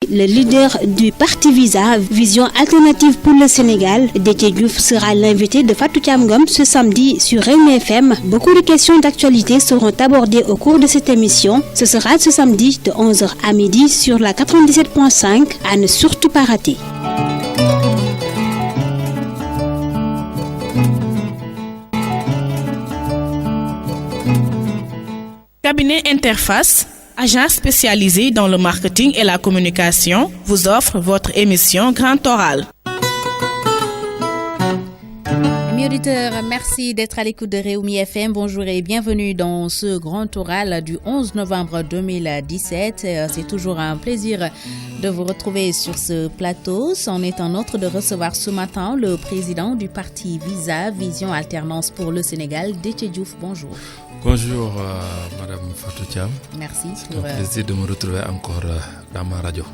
Le leader du parti Visa, Vision Alternative pour le Sénégal, Déthié Diouf sera l'invité de Fatou Thiam Ngom ce samedi sur Rewmi FM. Beaucoup de questions d'actualité seront abordées au cours de cette émission. Ce sera ce samedi de 11h à midi sur la 97.5 à ne surtout pas rater. Cabinet Interface, agence spécialisée dans le marketing et la communication, vous offre votre émission Grand Oral. Amis auditeurs, merci d'être à l'écoute de Rewmi FM. Bonjour et bienvenue dans ce Grand Oral du 11 novembre 2017. C'est toujours un plaisir de vous retrouver sur ce plateau. C'en est un autre de recevoir ce matin le président du parti Visa, Vision Alternance pour le Sénégal, Déthié Diouf. Bonjour. Bonjour Madame Fatou Thiam. Merci. C'est un plaisir de me retrouver encore dans ma radio.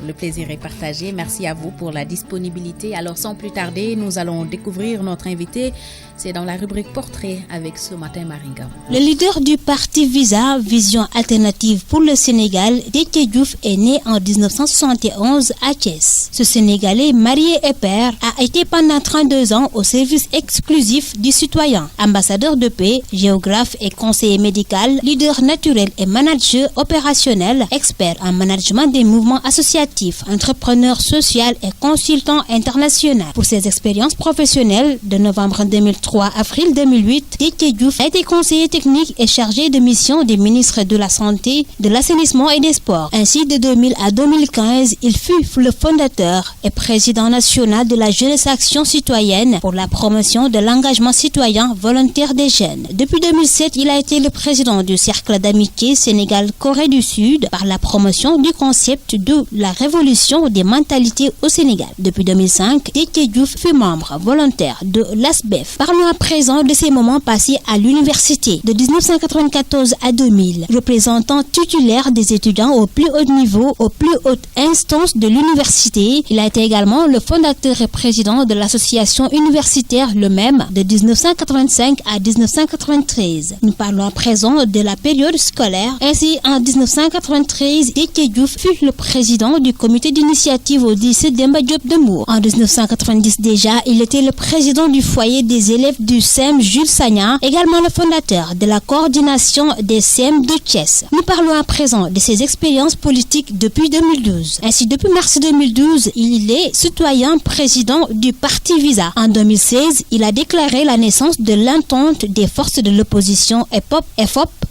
Le plaisir est partagé. Merci à vous pour la disponibilité. Alors sans plus tarder, nous allons découvrir notre invité. C'est dans la rubrique Portrait avec ce matin Maringam. Le leader du parti Visa, Vision Alternative pour le Sénégal, Déthié Diouf, est né en 1971 à Thiès. Ce Sénégalais, marié et père, a été pendant 32 ans au service exclusif du citoyen. Ambassadeur de paix, géographe et conseiller médical, leader naturel et manager opérationnel, expert en management des mouvements associatifs, entrepreneur social et consultant international. Pour ses expériences professionnelles de novembre 2003 à avril 2008, Déthié Diouf a été conseiller technique et chargé de mission des ministres de la Santé, de l'Assainissement et des Sports. Ainsi, de 2000 à 2015, il fut le fondateur et président national de la Jeunesse Action Citoyenne pour la promotion de l'engagement citoyen volontaire des jeunes. Depuis 2007, il a été le président du Cercle d'amitié Sénégal-Corée du Sud par la promotion du concept de la révolution des mentalités au Sénégal. Depuis 2005, Déthié Diouf fut membre volontaire de l'ASBEF. Parlons à présent de ces moments passés à l'université. De 1994 à 2000, représentant titulaire des étudiants au plus haut niveau, aux plus hautes instances de l'université, il a été également le fondateur et président de l'association universitaire Le Même de 1985 à 1993. Nous parlons à présent de la période scolaire. Ainsi, en 1993, Déthié Diouf fut le président du comité d'initiative au lycée Demba Diop de Mbour. En 1990 déjà, il était le président du foyer des élèves du CEM Jules Sagna, également le fondateur de la coordination des CEM de Thiès. Nous parlons à présent de ses expériences politiques depuis 2012. Ainsi, depuis mars 2012, il est citoyen président du parti Visa. En 2016, il a déclaré la naissance de l'entente des forces de l'opposition EPOP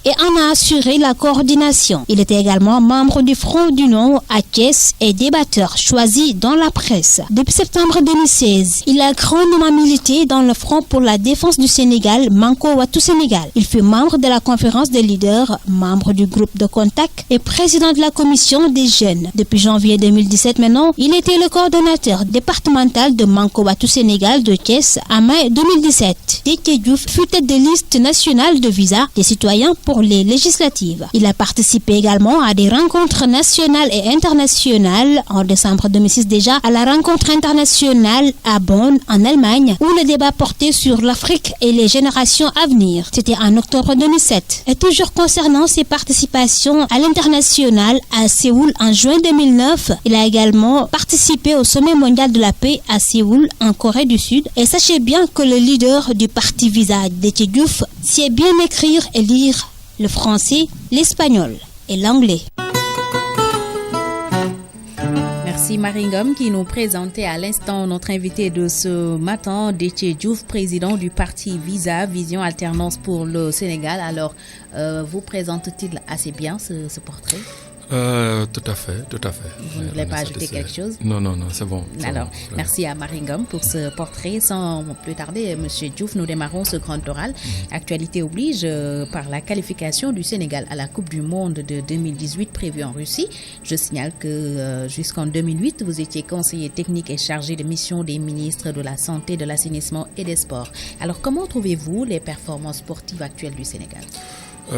et en a assuré la coordination. Il était également membre du Front d'Union à Thiès et débatteur choisi dans la presse. Depuis septembre 2016, il a grandement milité dans le Front pour la défense du Sénégal, Manko Wattu Sénégal. Il fut membre de la conférence des leaders, membre du groupe de contact et président de la commission des jeunes. Depuis janvier 2017 maintenant, il était le coordonnateur départemental de Manko Wattu Sénégal de Thiès en mai 2017. Déthié Diouf fut tête de liste nationale de Visa des citoyens pour les législatives. Il a participé également à des rencontres nationales et internationales. En décembre 2006 déjà, à la rencontre internationale à Bonn, en Allemagne, où le débat portait sur l'Afrique et les générations à venir. C'était en octobre 2007. Et toujours concernant ses participations à l'international à Séoul en juin 2009, il a également participé au sommet mondial de la paix à Séoul en Corée du Sud. Et sachez bien que le leader du parti Visa, Déthié Diouf, sait bien écrire et lire le français, l'espagnol et l'anglais. Merci Maringam qui nous présentait à l'instant notre invité de ce matin, Déthié Diouf, président du parti Visa, Vision Alternance pour le Sénégal. Alors, vous présente-t-il assez bien ce portrait? Tout à fait. Vous ne voulez pas ajouter quelque chose? Non, c'est bon. Alors, bon, merci à Maringam pour ce portrait. Sans plus tarder, Monsieur Diouf, nous démarrons ce grand oral. Actualité oblige par la qualification du Sénégal à la Coupe du Monde de 2018 prévue en Russie. Je signale que jusqu'en 2008, vous étiez conseiller technique et chargé de mission des ministres de la Santé, de l'Assainissement et des Sports. Alors, comment trouvez-vous les performances sportives actuelles du Sénégal?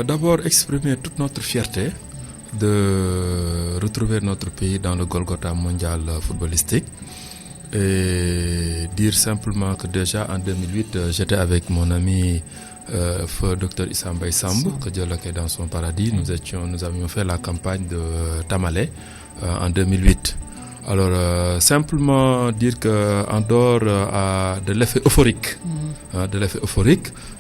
D'abord, exprimer toute notre fierté de retrouver notre pays dans le Golgotha mondial footballistique et dire simplement que déjà en 2008 j'étais avec mon ami feu Dr Issa Mbaye Samb, que Dieu l'accueille dans son paradis. Nous avions fait la campagne de Tamale en 2008. Alors, simplement dire qu'en dehors de l'effet euphorique,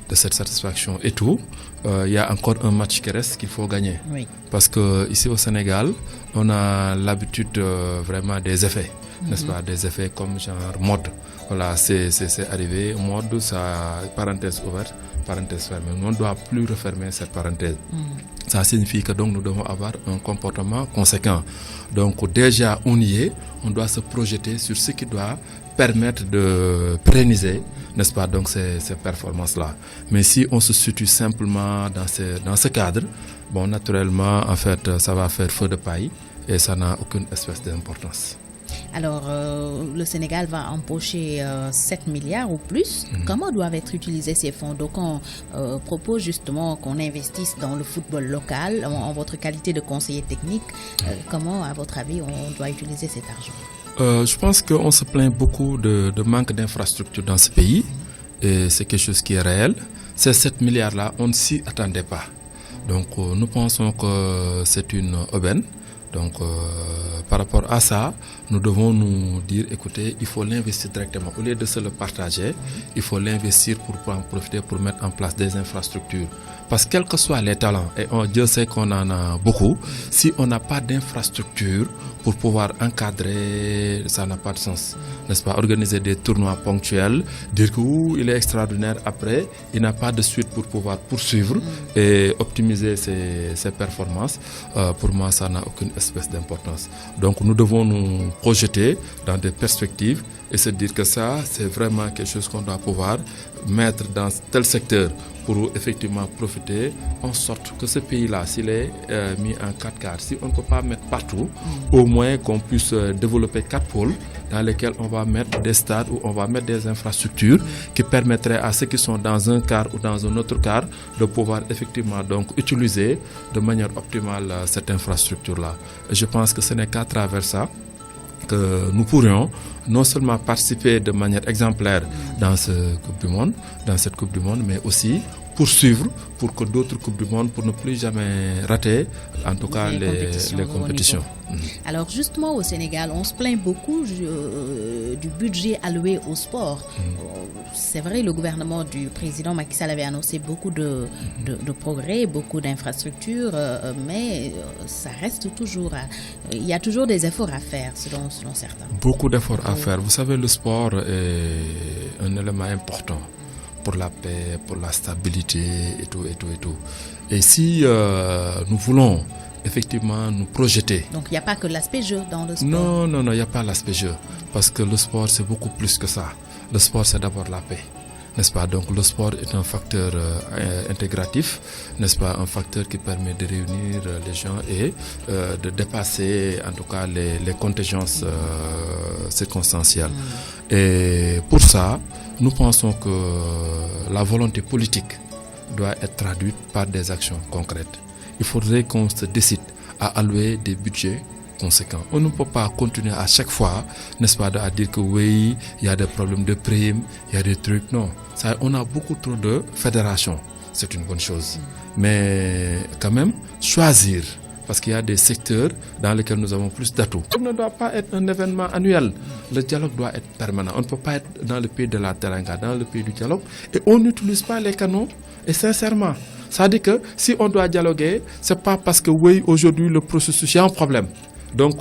de cette satisfaction et tout, il y a encore un match qui reste qu'il faut gagner. Oui. Parce que ici au Sénégal, on a l'habitude vraiment des effets, n'est-ce pas? Des effets comme genre mode. Voilà, c'est arrivé, mode, ça, parenthèse ouverte, parenthèse fermée. On ne doit plus refermer cette parenthèse. Ça signifie que donc nous devons avoir un comportement conséquent. Donc déjà on y est, on doit se projeter sur ce qui doit permettre de pérenniser, n'est-ce pas, donc ces performances-là. Mais si on se situe simplement dans ce cadre, bon, naturellement, en fait, ça va faire feu de paille et ça n'a aucune espèce d'importance. Alors, le Sénégal va empocher 7 milliards ou plus. Comment doivent être utilisés ces fonds? Donc, on propose justement qu'on investisse dans le football local. En votre qualité de conseiller technique, comment, à votre avis, on doit utiliser cet argent? Je pense qu'on se plaint beaucoup de manque d'infrastructures dans ce pays. Et c'est quelque chose qui est réel. Ces 7 milliards-là, on ne s'y attendait pas. Donc, nous pensons que c'est une aubaine. Donc, par rapport à ça, nous devons nous dire, écoutez, il faut l'investir directement. Au lieu de se le partager, il faut l'investir pour en profiter, pour mettre en place des infrastructures. Parce que quels que soient les talents, et Dieu sait qu'on en a beaucoup, si on n'a pas d'infrastructure pour pouvoir encadrer, ça n'a pas de sens. N'est-ce pas? Organiser des tournois ponctuels, dire qu'il est extraordinaire après, il n'a pas de suite pour pouvoir poursuivre et optimiser ses performances. Pour moi, ça n'a aucune espèce d'importance. Donc nous devons nous projeter dans des perspectives et se dire que ça, c'est vraiment quelque chose qu'on doit pouvoir mettre dans tel secteur pour effectivement profiter, en sorte que ce pays-là, s'il est mis en 4 quarts, si on ne peut pas mettre partout, au moins qu'on puisse développer 4 pôles dans lesquels on va mettre des stades ou on va mettre des infrastructures qui permettraient à ceux qui sont dans un quart ou dans un autre quart de pouvoir effectivement donc utiliser de manière optimale cette infrastructure-là. Et je pense que ce n'est qu'à travers ça que nous pourrions non seulement participer de manière exemplaire dans cette Coupe du Monde, mais aussi poursuivre pour que d'autres Coupes du Monde, pour ne plus jamais rater, en tout cas les compétitions. Alors justement au Sénégal, on se plaint beaucoup du budget alloué au sport. C'est vrai, le gouvernement du président Macky Sall avait annoncé beaucoup de progrès, beaucoup d'infrastructures, mais ça reste toujours... il y a toujours des efforts à faire selon certains. Beaucoup d'efforts à faire. Vous savez, le sport est un élément important pour la paix, pour la stabilité et tout. Et si nous voulons effectivement nous projeter... Donc il n'y a pas que l'aspect jeu dans le sport? Non, il n'y a pas l'aspect jeu. Parce que le sport, c'est beaucoup plus que ça. Le sport, c'est d'abord la paix. N'est-ce pas? Donc le sport est un facteur intégratif, n'est-ce pas? Un facteur qui permet de réunir les gens et de dépasser en tout cas les contingences circonstancielles. Et pour ça, nous pensons que la volonté politique doit être traduite par des actions concrètes. Il faudrait qu'on se décide à allouer des budgets conséquents. On ne peut pas continuer à chaque fois, n'est-ce pas, à dire que oui, il y a des problèmes de primes, il y a des trucs. Non, ça, on a beaucoup trop de fédérations. C'est une bonne chose. Mais quand même, choisir. Parce qu'il y a des secteurs dans lesquels nous avons plus d'atouts. Ça ne doit pas être un événement annuel. Le dialogue doit être permanent. On ne peut pas être dans le pays de la teranga, dans le pays du dialogue. Et on n'utilise pas les canaux. Et sincèrement, ça dit que si on doit dialoguer, ce n'est pas parce que oui, aujourd'hui, le processus, il y a un problème. Donc,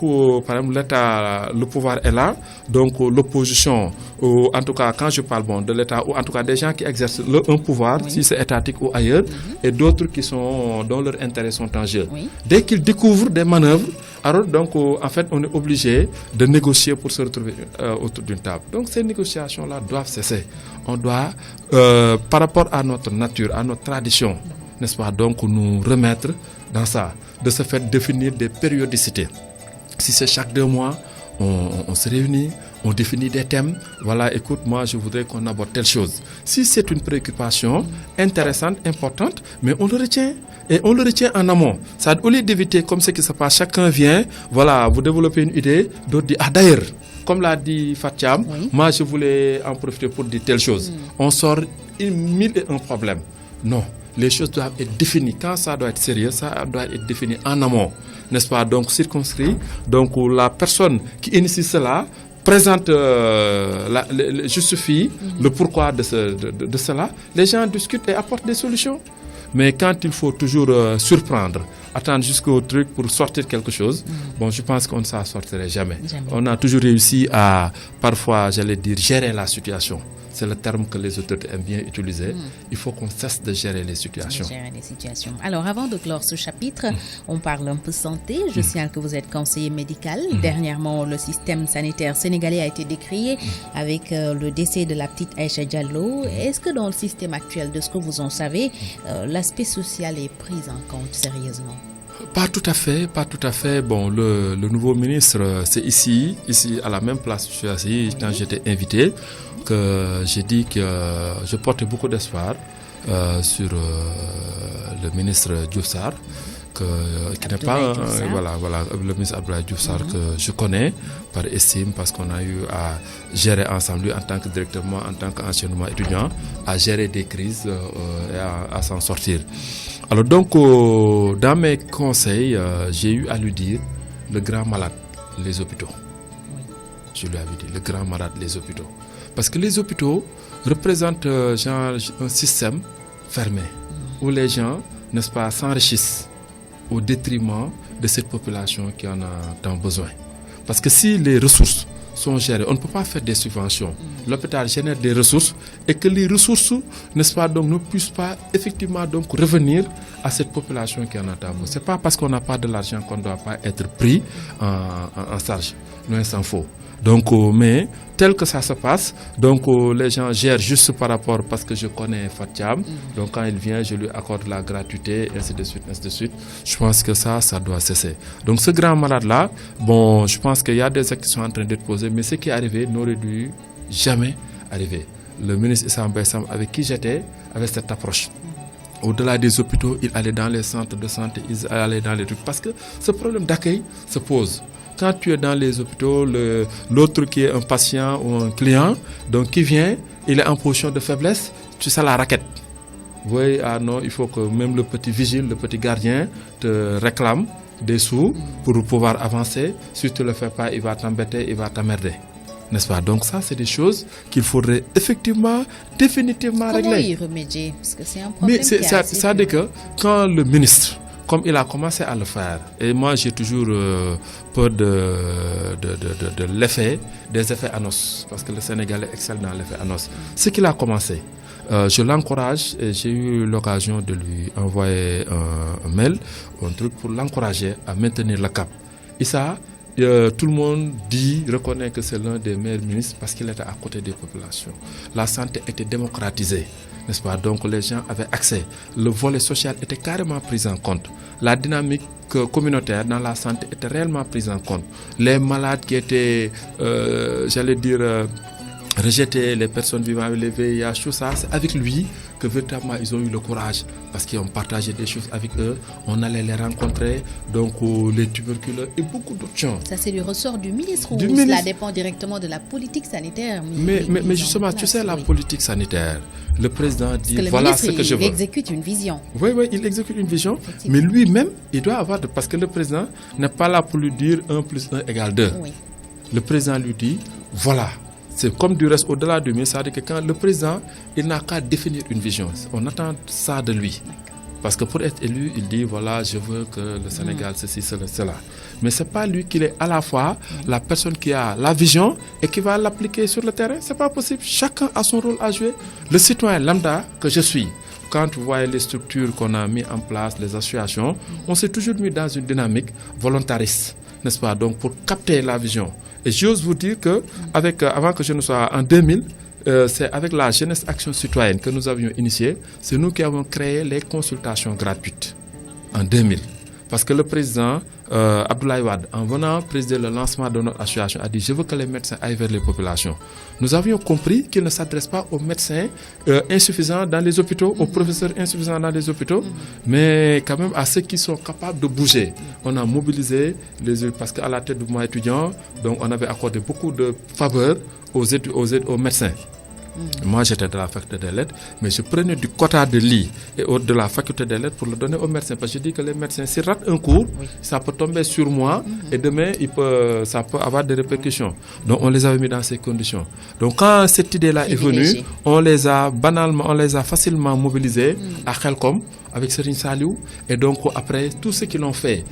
par exemple, l'État, le pouvoir est là. Donc, l'opposition, en tout cas, quand je parle de l'État, ou en tout cas des gens qui exercent un pouvoir, si c'est étatique ou ailleurs, et d'autres dont leurs intérêts sont en jeu. Dès qu'ils découvrent des manœuvres, alors, donc, en fait, on est obligé de négocier pour se retrouver autour d'une table. Donc, ces négociations-là doivent cesser. On doit, par rapport à notre nature, à notre tradition, n'est-ce pas, donc, nous remettre dans ça, de se faire définir des périodicités. Si c'est chaque 2 mois, on se réunit, on définit des thèmes. Voilà, écoute, moi, je voudrais qu'on aborde telle chose. Si c'est une préoccupation intéressante, importante, mais on le retient. Et on le retient en amont. Ça, au lieu d'éviter comme ce qui se passe, chacun vient, voilà, vous développez une idée, d'autres disent, ah d'ailleurs, comme l'a dit Fatiam, moi, je voulais en profiter pour dire telle chose. On sort 1001 problèmes. Non. les choses doivent être définies. Quand ça doit être sérieux, ça doit être défini en amont, n'est-ce pas? Donc circonscrit. Donc la personne qui initie cela présente, justifie le pourquoi de cela. Les gens discutent et apportent des solutions. Mais quand il faut toujours surprendre, attendre jusqu'au truc pour sortir quelque chose, bon, je pense qu'on ne s'en sortirait jamais. On a toujours réussi à, parfois, j'allais dire, gérer la situation. C'est le terme que les autorités aiment bien utiliser. Il faut qu'on cesse de gérer les situations. Alors, avant de clore ce chapitre, on parle un peu santé. Je signale que vous êtes conseiller médical. Dernièrement, le système sanitaire sénégalais a été décrié avec le décès de la petite Aïcha Diallo. Est-ce que dans le système actuel, de ce que vous en savez, l'aspect social est pris en compte sérieusement? Pas tout à fait, pas tout à fait. Bon, le nouveau ministre, c'est ici à la même place où je suis assis, quand j'étais invité, que j'ai dit que je portais beaucoup d'espoir sur le ministre Diouf Sarr, qui n'est pas le ministre Abdoulaye Diouf Sarr que je connais par estime, parce qu'on a eu à gérer ensemble, lui en tant que directeur, moi en tant qu'enseignement étudiant, à gérer des crises et à s'en sortir. Alors donc, dans mes conseils, j'ai eu à lui dire le grand malade, les hôpitaux. Je lui avais dit le grand malade, les hôpitaux. Parce que les hôpitaux représentent genre un système fermé, où les gens, n'est-ce pas, s'enrichissent au détriment de cette population qui en a tant besoin. Parce que si les ressources sont gérées, on ne peut pas faire des subventions. L'hôpital génère des ressources et que les ressources, n'est-ce pas, donc ne puissent pas effectivement donc revenir à cette population qui en a tant besoin. C'est pas parce qu'on n'a pas de l'argent qu'on ne doit pas être pris en charge. Non, s'en faut. Donc, mais tel que ça se passe, donc les gens gèrent juste par rapport, parce que je connais Fatiam, donc quand il vient, je lui accorde la gratuité, ainsi de suite, ainsi de suite. Je pense que ça doit cesser. Donc ce grand malade-là, bon, je pense qu'il y a des actes qui sont en train d'être posés, mais ce qui est arrivé n'aurait dû jamais arriver. Le ministre Issa Mbaye Sam, avec qui j'étais, avait cette approche. Au-delà des hôpitaux, il allait dans les centres de santé, il allait dans les trucs, parce que ce problème d'accueil se pose. Quand tu es dans les hôpitaux, l'autre qui est un patient ou un client, donc qui vient, il est en position de faiblesse, tu sais la raquette. Vous voyez, ah non, il faut que même le petit vigile, le petit gardien te réclame des sous pour pouvoir avancer. Si tu ne le fais pas, il va t'embêter, il va t'emmerder. N'est-ce pas? Donc ça, c'est des choses qu'il faudrait effectivement, définitivement régler. Comment y remédier? Parce que c'est un problème. Mais ça dit que quand le ministre, comme il a commencé à le faire, et moi j'ai toujours peur de l'effet, des effets annonces, parce que le Sénégalais excelle dans l'effet annonce. Ce qu'il a commencé, je l'encourage, et j'ai eu l'occasion de lui envoyer un mail, un truc pour l'encourager à maintenir le cap. Et ça, tout le monde reconnaît que c'est l'un des meilleurs ministres parce qu'il était à côté des populations. La santé était démocratisée, n'est-ce pas? Donc les gens avaient accès. Le volet social était carrément pris en compte. La dynamique communautaire dans la santé était réellement prise en compte. Les malades qui étaient, rejetés, les personnes vivant avec les VIH, tout ça, c'est avec lui que véritablement ils ont eu le courage, parce qu'ils ont partagé des choses avec eux, on allait les rencontrer, donc les tuberculeux et beaucoup d'autres gens. Ça, c'est du ressort du ministre ou cela dépend directement de la politique sanitaire? Mais justement, tu sais, la politique sanitaire, le président dit voilà ce que je veux. Il exécute une vision. Oui, il exécute une vision, mais lui-même, il doit avoir, parce que le président n'est pas là pour lui dire 1 + 1 = 2. Oui. Le président lui dit voilà. C'est comme du reste au-delà du ministre, c'est-à-dire que quand le président, il n'a qu'à définir une vision. On attend ça de lui. Parce que pour être élu, il dit voilà, je veux que le Sénégal, ceci, cela. Mais ce n'est pas lui qui est à la fois la personne qui a la vision et qui va l'appliquer sur le terrain. Ce n'est pas possible. Chacun a son rôle à jouer. Le citoyen lambda que je suis, quand vous voyez les structures qu'on a mis en place, les associations, on s'est toujours mis dans une dynamique volontariste, n'est-ce pas? Donc pour capter la vision. Et j'ose vous dire que, avant que je ne sois en 2000, c'est avec la Jeunesse Action Citoyenne que nous avions initié, c'est nous qui avons créé les consultations gratuites en 2000. Parce que le président Abdoulaye Wade, en venant présider le lancement de notre association, a dit « Je veux que les médecins aillent vers les populations ». Nous avions compris qu'il ne s'adresse pas aux médecins insuffisants dans les hôpitaux, aux professeurs insuffisants dans les hôpitaux, mais quand même à ceux qui sont capables de bouger. On a mobilisé parce qu'à la tête du mouvement étudiant, donc on avait accordé beaucoup de faveurs aux médecins. Moi, j'étais de la faculté des lettres, mais je prenais du quota de lits et de la faculté des lettres pour le donner aux médecins. Parce que je dis que les médecins, s'ils ratent un cours, ça peut tomber sur moi et demain, ça peut avoir des répercussions. Donc, on les avait mis dans ces conditions. Donc, quand cette idée-là est venue, on les a facilement mobilisés à Khelcom, avec Serigne Saliou, et donc après tout ce qu'ils ont fait,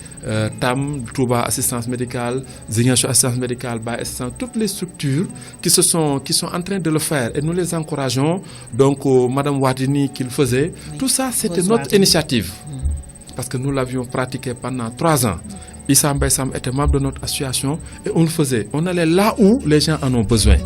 TAM, Touba assistance médicale, Ziguinchor assistance médicale, Ba assistance, toutes les structures qui sont en train de le faire, et nous les encourageons. Donc Madame Wardini qui le faisait, tout ça c'était notre initiative, parce que nous l'avions pratiqué pendant 3 ans. Issa Mbaye Sam était membre de notre association et on le faisait. On allait là où les gens en ont besoin.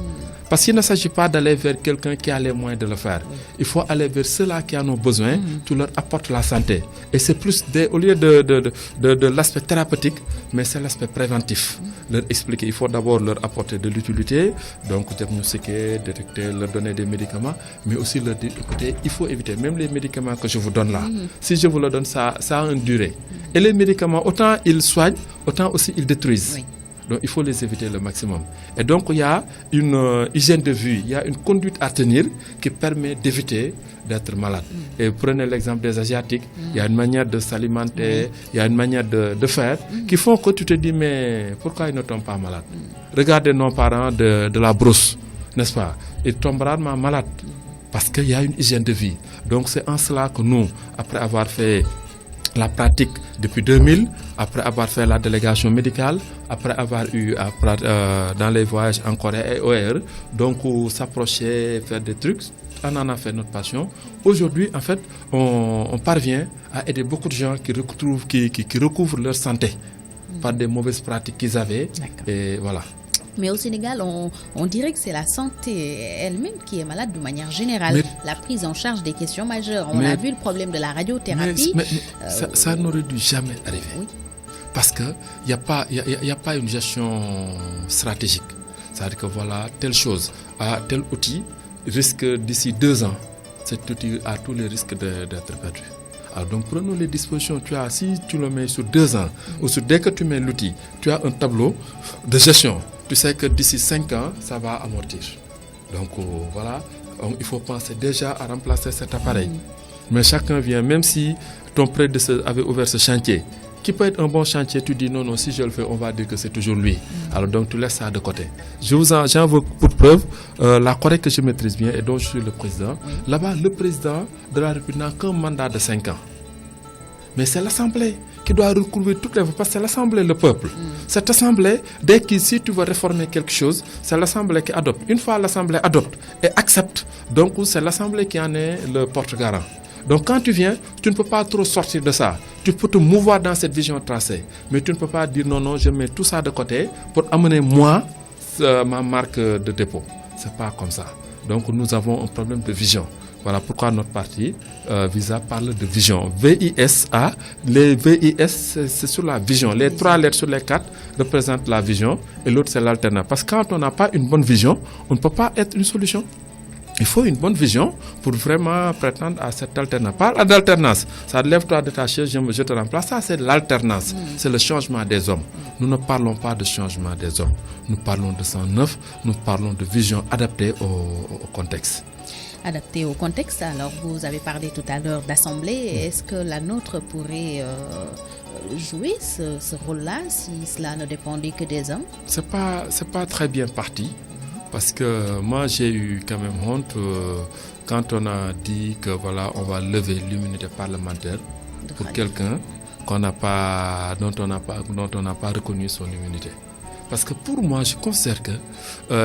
Parce qu'il ne s'agit pas d'aller vers quelqu'un qui a les moyens de le faire. Il faut aller vers ceux-là qui en ont besoin. Tu leur apportes la santé. Et c'est plus au lieu de l'aspect thérapeutique, mais c'est l'aspect préventif. Leur expliquer, il faut d'abord leur apporter de l'utilité, donc diagnostiquer, détecter, leur donner des médicaments, mais aussi leur dire, écoutez, il faut éviter, même les médicaments que je vous donne là, si je vous le donne, ça a une durée. Et les médicaments, autant ils soignent, autant aussi ils détruisent. Donc il faut les éviter le maximum. Et donc il y a une hygiène de vie, il y a une conduite à tenir qui permet d'éviter d'être malade. Et prenez l'exemple des Asiatiques, il y a une manière de s'alimenter, il y a une manière de faire qui font que tu te dis mais pourquoi ils ne tombent pas malades? Regardez nos parents de la brousse, n'est-ce pas? Ils tombent rarement malades parce qu'il y a une hygiène de vie. Donc c'est en cela que nous, après avoir fait la pratique depuis 2000, après avoir fait la délégation médicale, après avoir eu dans les voyages en Corée et OR, donc s'approcher, faire des trucs, on en a fait notre passion. Aujourd'hui, en fait, on parvient à aider beaucoup de gens qui recouvrent leur santé par des mauvaises pratiques qu'ils avaient. Et voilà. Mais au Sénégal, on dirait que c'est la santé elle-même qui est malade de manière générale. La prise en charge des questions majeures. On a vu le problème de la radiothérapie. Mais ça n'aurait dû jamais arriver. Oui. Parce qu'il n'y a pas une gestion stratégique. C'est-à-dire que voilà, telle chose, tel outil risque d'ici 2 ans, cet outil a tous les risques d'être perdu. Alors donc prenons les dispositions. Si tu le mets sur 2 ans, ou dès que tu mets l'outil, tu as un tableau de gestion. Tu sais que d'ici 5 ans, ça va amortir. Donc voilà, il faut penser déjà à remplacer cet appareil. Mais chacun vient, même si ton prédécesseur avait ouvert ce chantier, qui peut être un bon chantier, tu dis non, si je le fais, on va dire que c'est toujours lui. Alors donc tu laisses ça de côté. J'en veux pour preuve la Corée que je maîtrise bien et dont je suis le président. Là-bas, le président de la République n'a qu'un mandat de 5 ans. Mais c'est l'Assemblée qui doit recouvrir toutes les voix, parce que c'est l'Assemblée, le peuple. Cette Assemblée, dès que si tu veux réformer quelque chose, c'est l'Assemblée qui adopte. Une fois l'Assemblée adopte et accepte, donc c'est l'Assemblée qui en est le porte-garant. Donc quand tu viens, tu ne peux pas trop sortir de ça. Tu peux te mouvoir dans cette vision tracée. Mais tu ne peux pas dire non, je mets tout ça de côté pour amener moi ma marque de dépôt. C'est pas comme ça. Donc nous avons un problème de vision. Voilà pourquoi notre parti, VISA, parle de vision. VISA, les VIS, c'est sur la vision. Les 3 lettres sur les 4 représentent la vision et l'autre, c'est l'alternance. Parce que quand on n'a pas une bonne vision, on ne peut pas être une solution. Il faut une bonne vision pour vraiment prétendre à cette alternance. Parle d'alternance. Ça lève-toi de ta chaise, je te remplace. Ça, c'est l'alternance. C'est le changement des hommes. Nous ne parlons pas de changement des hommes. Nous parlons de sang neuf. Nous parlons de vision adaptée au contexte. Adapté au contexte. Alors, vous avez parlé tout à l'heure d'assemblée. Est-ce que la nôtre pourrait jouer ce rôle-là si cela ne dépendait que des hommes? C'est pas très bien parti. Parce que moi, j'ai eu quand même honte quand on a dit que voilà, on va lever l'immunité parlementaire pour quelqu'un dont on n'a pas reconnu son immunité. Parce que pour moi, je considère que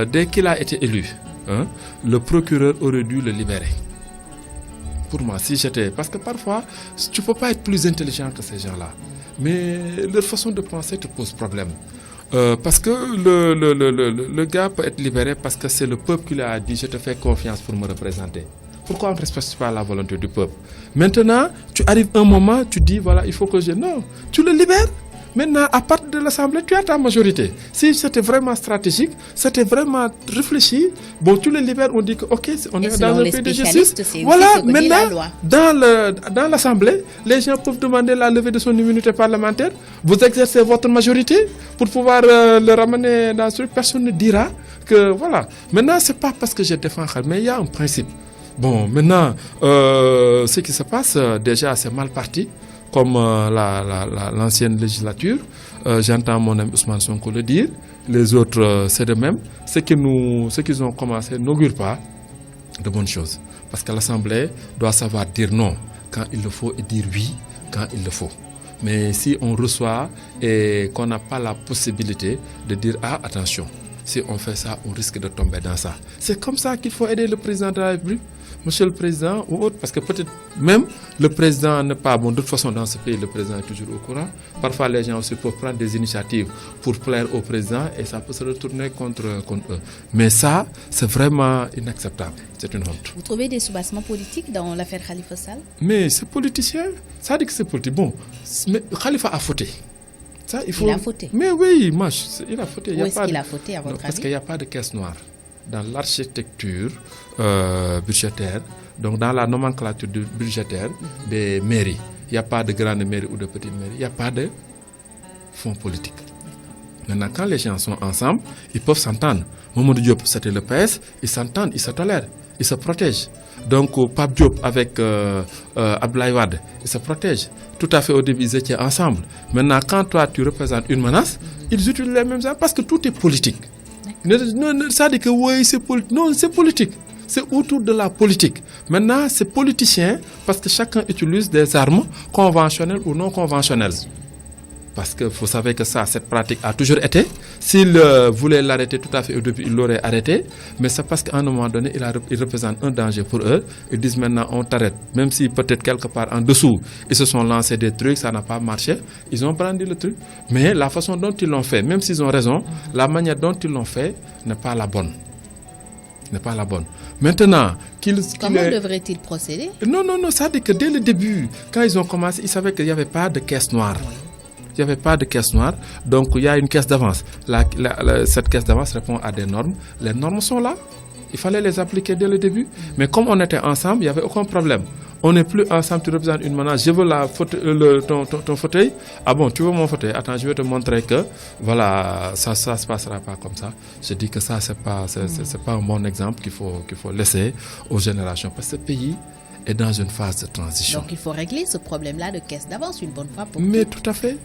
dès qu'il a été élu, le procureur aurait dû le libérer. Pour moi, si j'étais... Parce que parfois, tu ne peux pas être plus intelligent que ces gens-là. Mais leur façon de penser te pose problème. Parce que le gars peut être libéré parce que c'est le peuple qui lui a dit « je te fais confiance pour me représenter ». Pourquoi on ne respecte pas la volonté du peuple? Maintenant, tu arrives un moment, tu dis « voilà, il faut que je... » Non, tu le libères. Maintenant, à partir de l'Assemblée, tu as ta majorité. Si c'était vraiment stratégique, c'était vraiment réfléchi, bon, tu les libères, on dit que, ok, on est dans un pays de justice. Voilà, maintenant, dans l'Assemblée, les gens peuvent demander la levée de son immunité parlementaire. Vous exercez votre majorité pour pouvoir le ramener dans ce truc. Personne ne dira que, voilà. Maintenant, c'est pas parce que je défends, mais il y a un principe. Bon, maintenant, ce qui se passe, déjà, c'est mal parti. Comme l'ancienne législature, j'entends mon ami Ousmane Sonko le dire, les autres c'est de même. Ce qu'ils ont commencé n'augure pas de bonnes choses. Parce que l'Assemblée doit savoir dire non quand il le faut et dire oui quand il le faut. Mais si on reçoit et qu'on n'a pas la possibilité de dire ah attention, si on fait ça, on risque de tomber dans ça. C'est comme ça qu'il faut aider le président de la République. Monsieur le Président ou autre, parce que peut-être même le président n'est pas bon. De toute façon, dans ce pays, le président est toujours au courant. Parfois, les gens aussi peuvent prendre des initiatives pour plaire au président et ça peut se retourner contre eux. Mais ça, c'est vraiment inacceptable. C'est une honte. Vous trouvez des soubassements politiques dans l'affaire Khalifa Sall? Mais c'est politicien. Ça dit que c'est politique. Bon, mais Khalifa a fauté. Ça, il a fauté. Mais oui, il a fauté. Où est-ce qu'il a fauté, à votre avis? Parce qu'il n'y a pas de caisse noire. Dans l'architecture budgétaire, donc dans la nomenclature budgétaire des mairies, il n'y a pas de grande mairie ou de petite mairie, il n'y a pas de fonds politique. Maintenant, quand les gens sont ensemble, ils peuvent s'entendre. Mamadou Diop, c'était le PS, ils s'entendent, ils se tolèrent, ils se protègent. Donc, Pape Diop avec Abdoulaye Wade, ils se protègent. Tout à fait, au début, ils étaient ensemble. Maintenant, quand toi, tu représentes une menace, ils utilisent les mêmes armes parce que tout est politique. Ça dit que oui, c'est politique. Non, c'est politique. C'est autour de la politique. Maintenant, c'est politicien parce que chacun utilise des armes conventionnelles ou non conventionnelles. Parce que vous savez que cette pratique a toujours été. S'il voulait l'arrêter tout à fait au début, il l'aurait arrêté. Mais c'est parce qu'à un moment donné, il représente un danger pour eux. Ils disent maintenant, on t'arrête. Même si peut-être quelque part en dessous, ils se sont lancés des trucs, ça n'a pas marché. Ils ont brandi le truc. Mais la façon dont ils l'ont fait, même s'ils ont raison, la manière dont ils l'ont fait n'est pas la bonne. N'est pas la bonne. Maintenant, comment devrait-il procéder? Non, ça dit que dès le début, quand ils ont commencé, ils savaient qu'il n'y avait pas de caisse noire. Il n'y avait pas de caisse noire, donc il y a une caisse d'avance. Cette caisse d'avance répond à des normes. Les normes sont là. Il fallait les appliquer dès le début. Mais comme on était ensemble, il n'y avait aucun problème. On n'est plus ensemble, tu représentes une menace. Je veux ton fauteuil. Ah bon, tu veux mon fauteuil? Attends, je vais te montrer que voilà, ça se passera pas comme ça. Je dis que ça, c'est pas un bon exemple qu'il faut laisser aux générations. Parce que ce pays est dans une phase de transition. Donc il faut régler ce problème-là de caisse d'avance une bonne fois pour toutes. Mais tout à fait.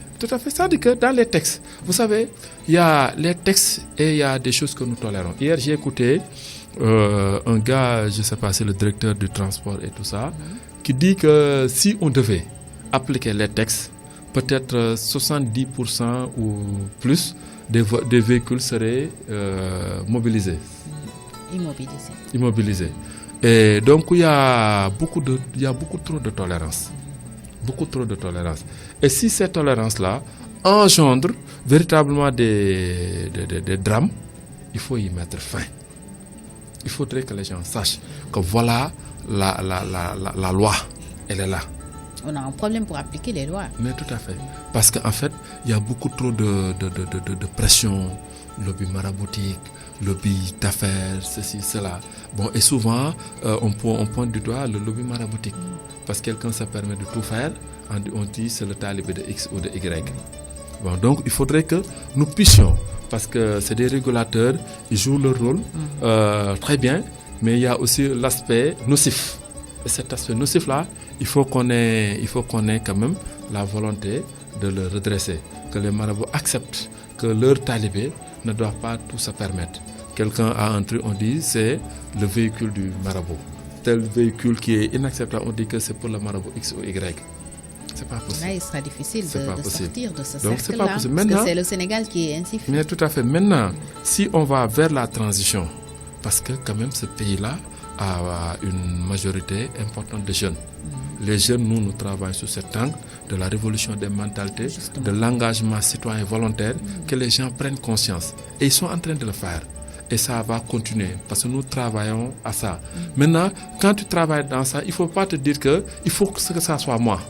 Ça dit que dans les textes, vous savez, il y a les textes et il y a des choses que nous tolérons. Hier, j'ai écouté un gars, je ne sais pas, c'est le directeur du transport et tout ça, qui dit que si on devait appliquer les textes, peut-être 70% ou plus des véhicules seraient mobilisés. Immobilisés. Et donc, il y a beaucoup trop de tolérance. Beaucoup trop de tolérance. Et si cette tolérance-là engendre véritablement des drames, il faut y mettre fin. Il faudrait que les gens sachent que voilà la loi, elle est là. On a un problème pour appliquer les lois. Mais tout à fait. Parce qu'en fait, il y a beaucoup trop de pression, lobby maraboutique, lobby d'affaires, ceci, cela. Bon, et souvent, on pointe du doigt le lobby maraboutique. Parce que quelqu'un se permet de tout faire, on dit c'est le talibé de X ou de Y. Bon, donc, il faudrait que nous puissions, parce que c'est des régulateurs, ils jouent leur rôle très bien, mais il y a aussi l'aspect nocif. Et cet aspect nocif-là, il faut qu'on ait quand même la volonté de le redresser. Que les marabouts acceptent que leurs talibés ne doivent pas tout se permettre. Quelqu'un a un truc, on dit c'est le véhicule du marabout. Tel véhicule qui est inacceptable, on dit que c'est pour le marabout X ou Y. C'est pas possible. Là, il sera difficile de sortir de ce cercle-là. C'est pas possible. Parce que c'est le Sénégal qui est ainsi fait. Mais tout à fait. Maintenant, si on va vers la transition, parce que quand même ce pays-là a une majorité importante de jeunes. Les jeunes, nous travaillons sur cet angle de la révolution des mentalités, de l'engagement citoyen volontaire, que les gens prennent conscience. Et ils sont en train de le faire. Et ça va continuer, parce que nous travaillons à ça. Maintenant, quand tu travailles dans ça, il ne faut pas te dire qu'il faut que ça soit moi.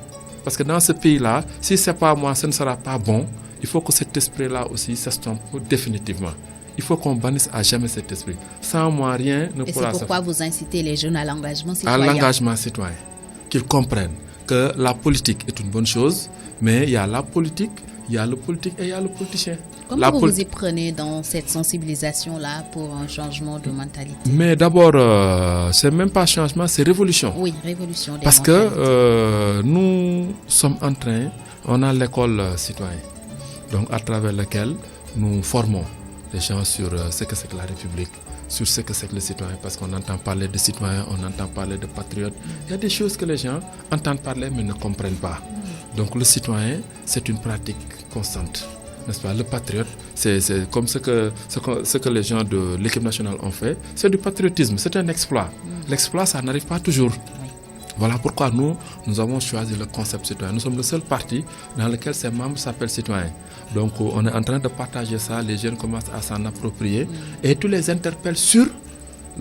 Parce que dans ce pays-là, si ce n'est pas moi, ce ne sera pas bon. il faut que cet esprit-là aussi s'estompe définitivement. Il faut qu'on bannisse à jamais cet esprit. Sans moi, rien ne pourra se faire. Et c'est pourquoi vous incitez les jeunes à l'engagement citoyen. À l'engagement citoyen. Qu'ils comprennent que la politique est une bonne chose, mais il y a la politique, il y a le politique et il y a le politicien. Comment vous y prenez dans cette sensibilisation-là pour un changement de mentalité? Mais d'abord, c'est même pas changement, c'est révolution. Oui, révolution. Parce que nous sommes en train, on a l'école citoyenne, donc à travers laquelle nous formons les gens sur ce que c'est que la République, sur ce que c'est que le citoyen, parce qu'on entend parler de citoyens, on entend parler de patriotes. Il y a des choses que les gens entendent parler mais ne comprennent pas. Donc le citoyen, c'est une pratique constante, n'est-ce pas? Le patriote, c'est comme ce que les gens de l'équipe nationale ont fait, c'est du patriotisme, c'est un exploit. L'exploit, ça n'arrive pas toujours. Voilà pourquoi nous avons choisi le concept citoyen. Nous sommes le seul parti dans lequel ces membres s'appellent citoyens. Donc on est en train de partager ça, les jeunes commencent à s'en approprier et tous les interpellent sur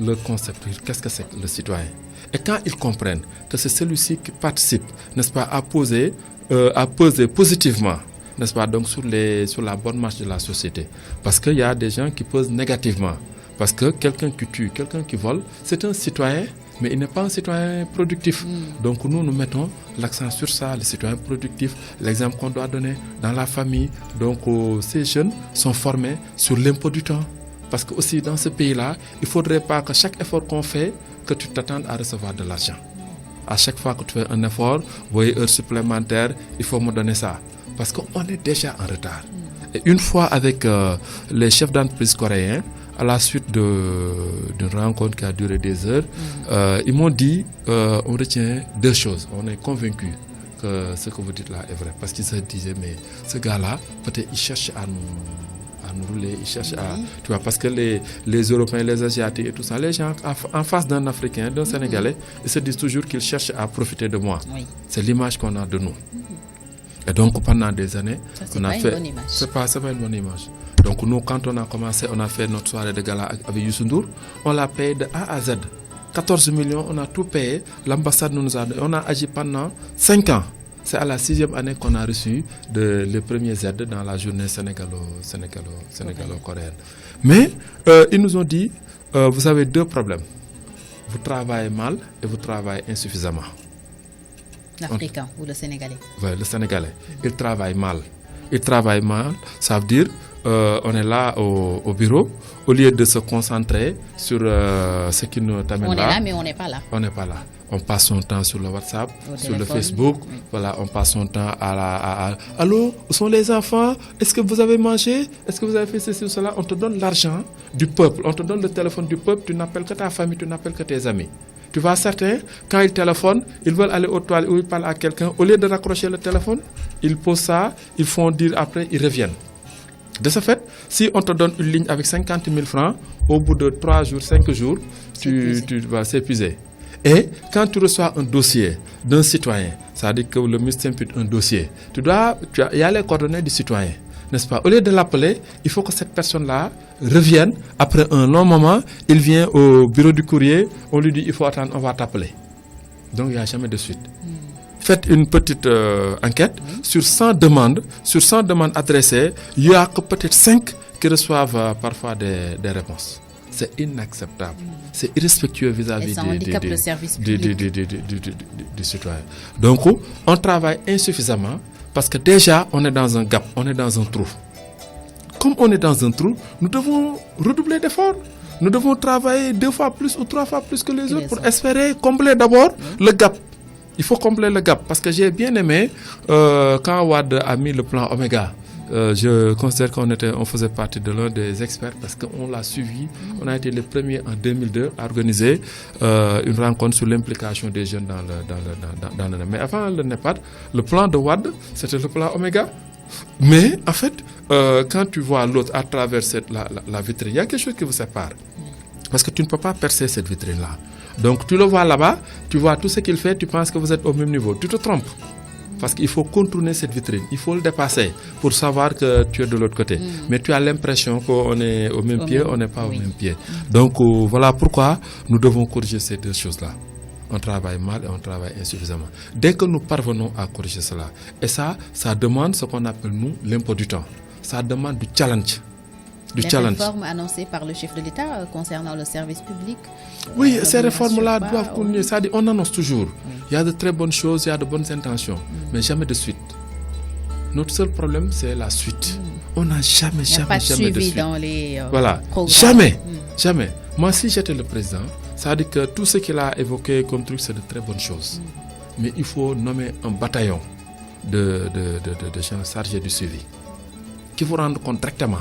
le concept. Qu'est-ce que c'est que le citoyen? Et quand ils comprennent que c'est celui-ci qui participe, n'est-ce pas, à peser positivement, n'est-ce pas, donc sur la bonne marche de la société. Parce qu'il y a des gens qui pesent négativement. Parce que quelqu'un qui tue, quelqu'un qui vole, c'est un citoyen, mais il n'est pas un citoyen productif. Donc nous mettons l'accent sur ça, le citoyen productif, l'exemple qu'on doit donner dans la famille. Donc ces jeunes sont formés sur l'impôt du temps. Parce que aussi dans ce pays-là, il ne faudrait pas que chaque effort qu'on fait, que tu t'attendes à recevoir de l'argent. À chaque fois que tu fais un effort, vous voyez, heure supplémentaire, il faut me donner ça. Parce qu'on est déjà en retard. Et une fois avec les chefs d'entreprise coréens, à la suite d'une rencontre qui a duré des heures, ils m'ont dit, on retient deux choses. On est convaincu que ce que vous dites là est vrai. Parce qu'ils se disaient, mais ce gars-là, peut-être il cherche à nous rouler, il cherche à... Tu vois, parce que les Européens, les Asiatiques et tout ça, les gens en face d'un Africain, d'un Sénégalais, ils se disent toujours qu'ils cherchent à profiter de moi. Oui. C'est l'image qu'on a de nous. Et donc pendant des années, ça, on a fait... C'est pas une bonne image. Donc nous, quand on a commencé, on a fait notre soirée de gala avec Youssou Ndour, on l'a payé de A à Z. 14 millions, on a tout payé. L'ambassade nous a... On a agi pendant 5 ans. C'est à la 6e année qu'on a reçu les premiers aides dans la journée sénégalo-coréenne. Mais ils nous ont dit, vous avez deux problèmes. Vous travaillez mal et vous travaillez insuffisamment. L'Africain ou le Sénégalais? Oui, le Sénégalais. Il travaille mal. Il travaille mal, ça veut dire on est là au bureau, au lieu de se concentrer sur ce qui nous amène là. On est là, mais on n'est pas là. On n'est pas là. On passe son temps sur le WhatsApp, sur le Facebook. Oui. Voilà, on passe son temps à allô, où sont les enfants? Est-ce que vous avez mangé? Est-ce que vous avez fait ceci ou cela? On te donne l'argent du peuple, on te donne le téléphone du peuple, tu n'appelles que ta famille, tu n'appelles que tes amis. Tu vois, certains, quand ils téléphonent, ils veulent aller aux toilettes ou ils parlent à quelqu'un. Au lieu de raccrocher le téléphone, ils posent ça, ils font dire après, ils reviennent. De ce fait, si on te donne une ligne avec 50 000 francs, au bout de 3 jours, 5 jours, tu vas s'épuiser. Et quand tu reçois un dossier d'un citoyen, ça veut dire que le ministère impute un dossier, il y a les coordonnées du citoyen, n'est-ce pas? Au lieu de l'appeler, il faut que cette personne-là revienne. Après un long moment, il vient au bureau du courrier, on lui dit il faut attendre, on va t'appeler. Donc il n'y a jamais de suite. Faites une petite enquête sur 100 demandes adressées, il n'y a que peut-être 5 qui reçoivent parfois des réponses. C'est inacceptable. C'est irrespectueux vis-à-vis du citoyen. Donc, on travaille insuffisamment parce que déjà, on est dans un gap, on est dans un trou. Comme on est dans un trou, nous devons redoubler d'efforts. Nous devons travailler 2 fois plus ou 3 fois plus que les autres pour espérer combler d'abord le gap. Il faut combler le gap parce que j'ai bien aimé quand Wade a mis le plan Oméga. Je considère qu'on faisait partie de l'un des experts parce qu'on l'a suivi. On a été les premiers en 2002 à organiser une rencontre sur l'implication des jeunes dans le Mais avant le NEPAD, le plan de Wade, c'était le plan Oméga. Mais en fait, quand tu vois l'autre à travers la vitrine, il y a quelque chose qui vous sépare. Parce que tu ne peux pas percer cette vitrine-là. Donc tu le vois là-bas, tu vois tout ce qu'il fait, tu penses que vous êtes au même niveau. Tu te trompes. Parce qu'il faut contourner cette vitrine, il faut le dépasser pour savoir que tu es de l'autre côté. Mais tu as l'impression qu'on est au même pied, on n'est pas au même pied. Donc voilà pourquoi nous devons corriger ces deux choses-là. on travaille mal et on travaille insuffisamment. Dès que nous parvenons à corriger cela, et ça demande ce qu'on appelle, nous, l'impôt du temps. Ça demande du challenge. Les réformes annoncées par le chef de l'État concernant le service public. Oui, ces réformes-là doivent continuer. C'est-à-dire, on annonce toujours. Il y a de très bonnes choses, il y a de bonnes intentions, mais jamais de suite. Notre seul problème, c'est la suite. On n'a jamais de suite. Dans les voilà, programmes. Jamais. Moi, si j'étais le président, ça veut dire que tout ce qu'il a évoqué comme truc, c'est de très bonnes choses. Mais il faut nommer un bataillon de gens chargés du suivi, qui vous rendent compte directement.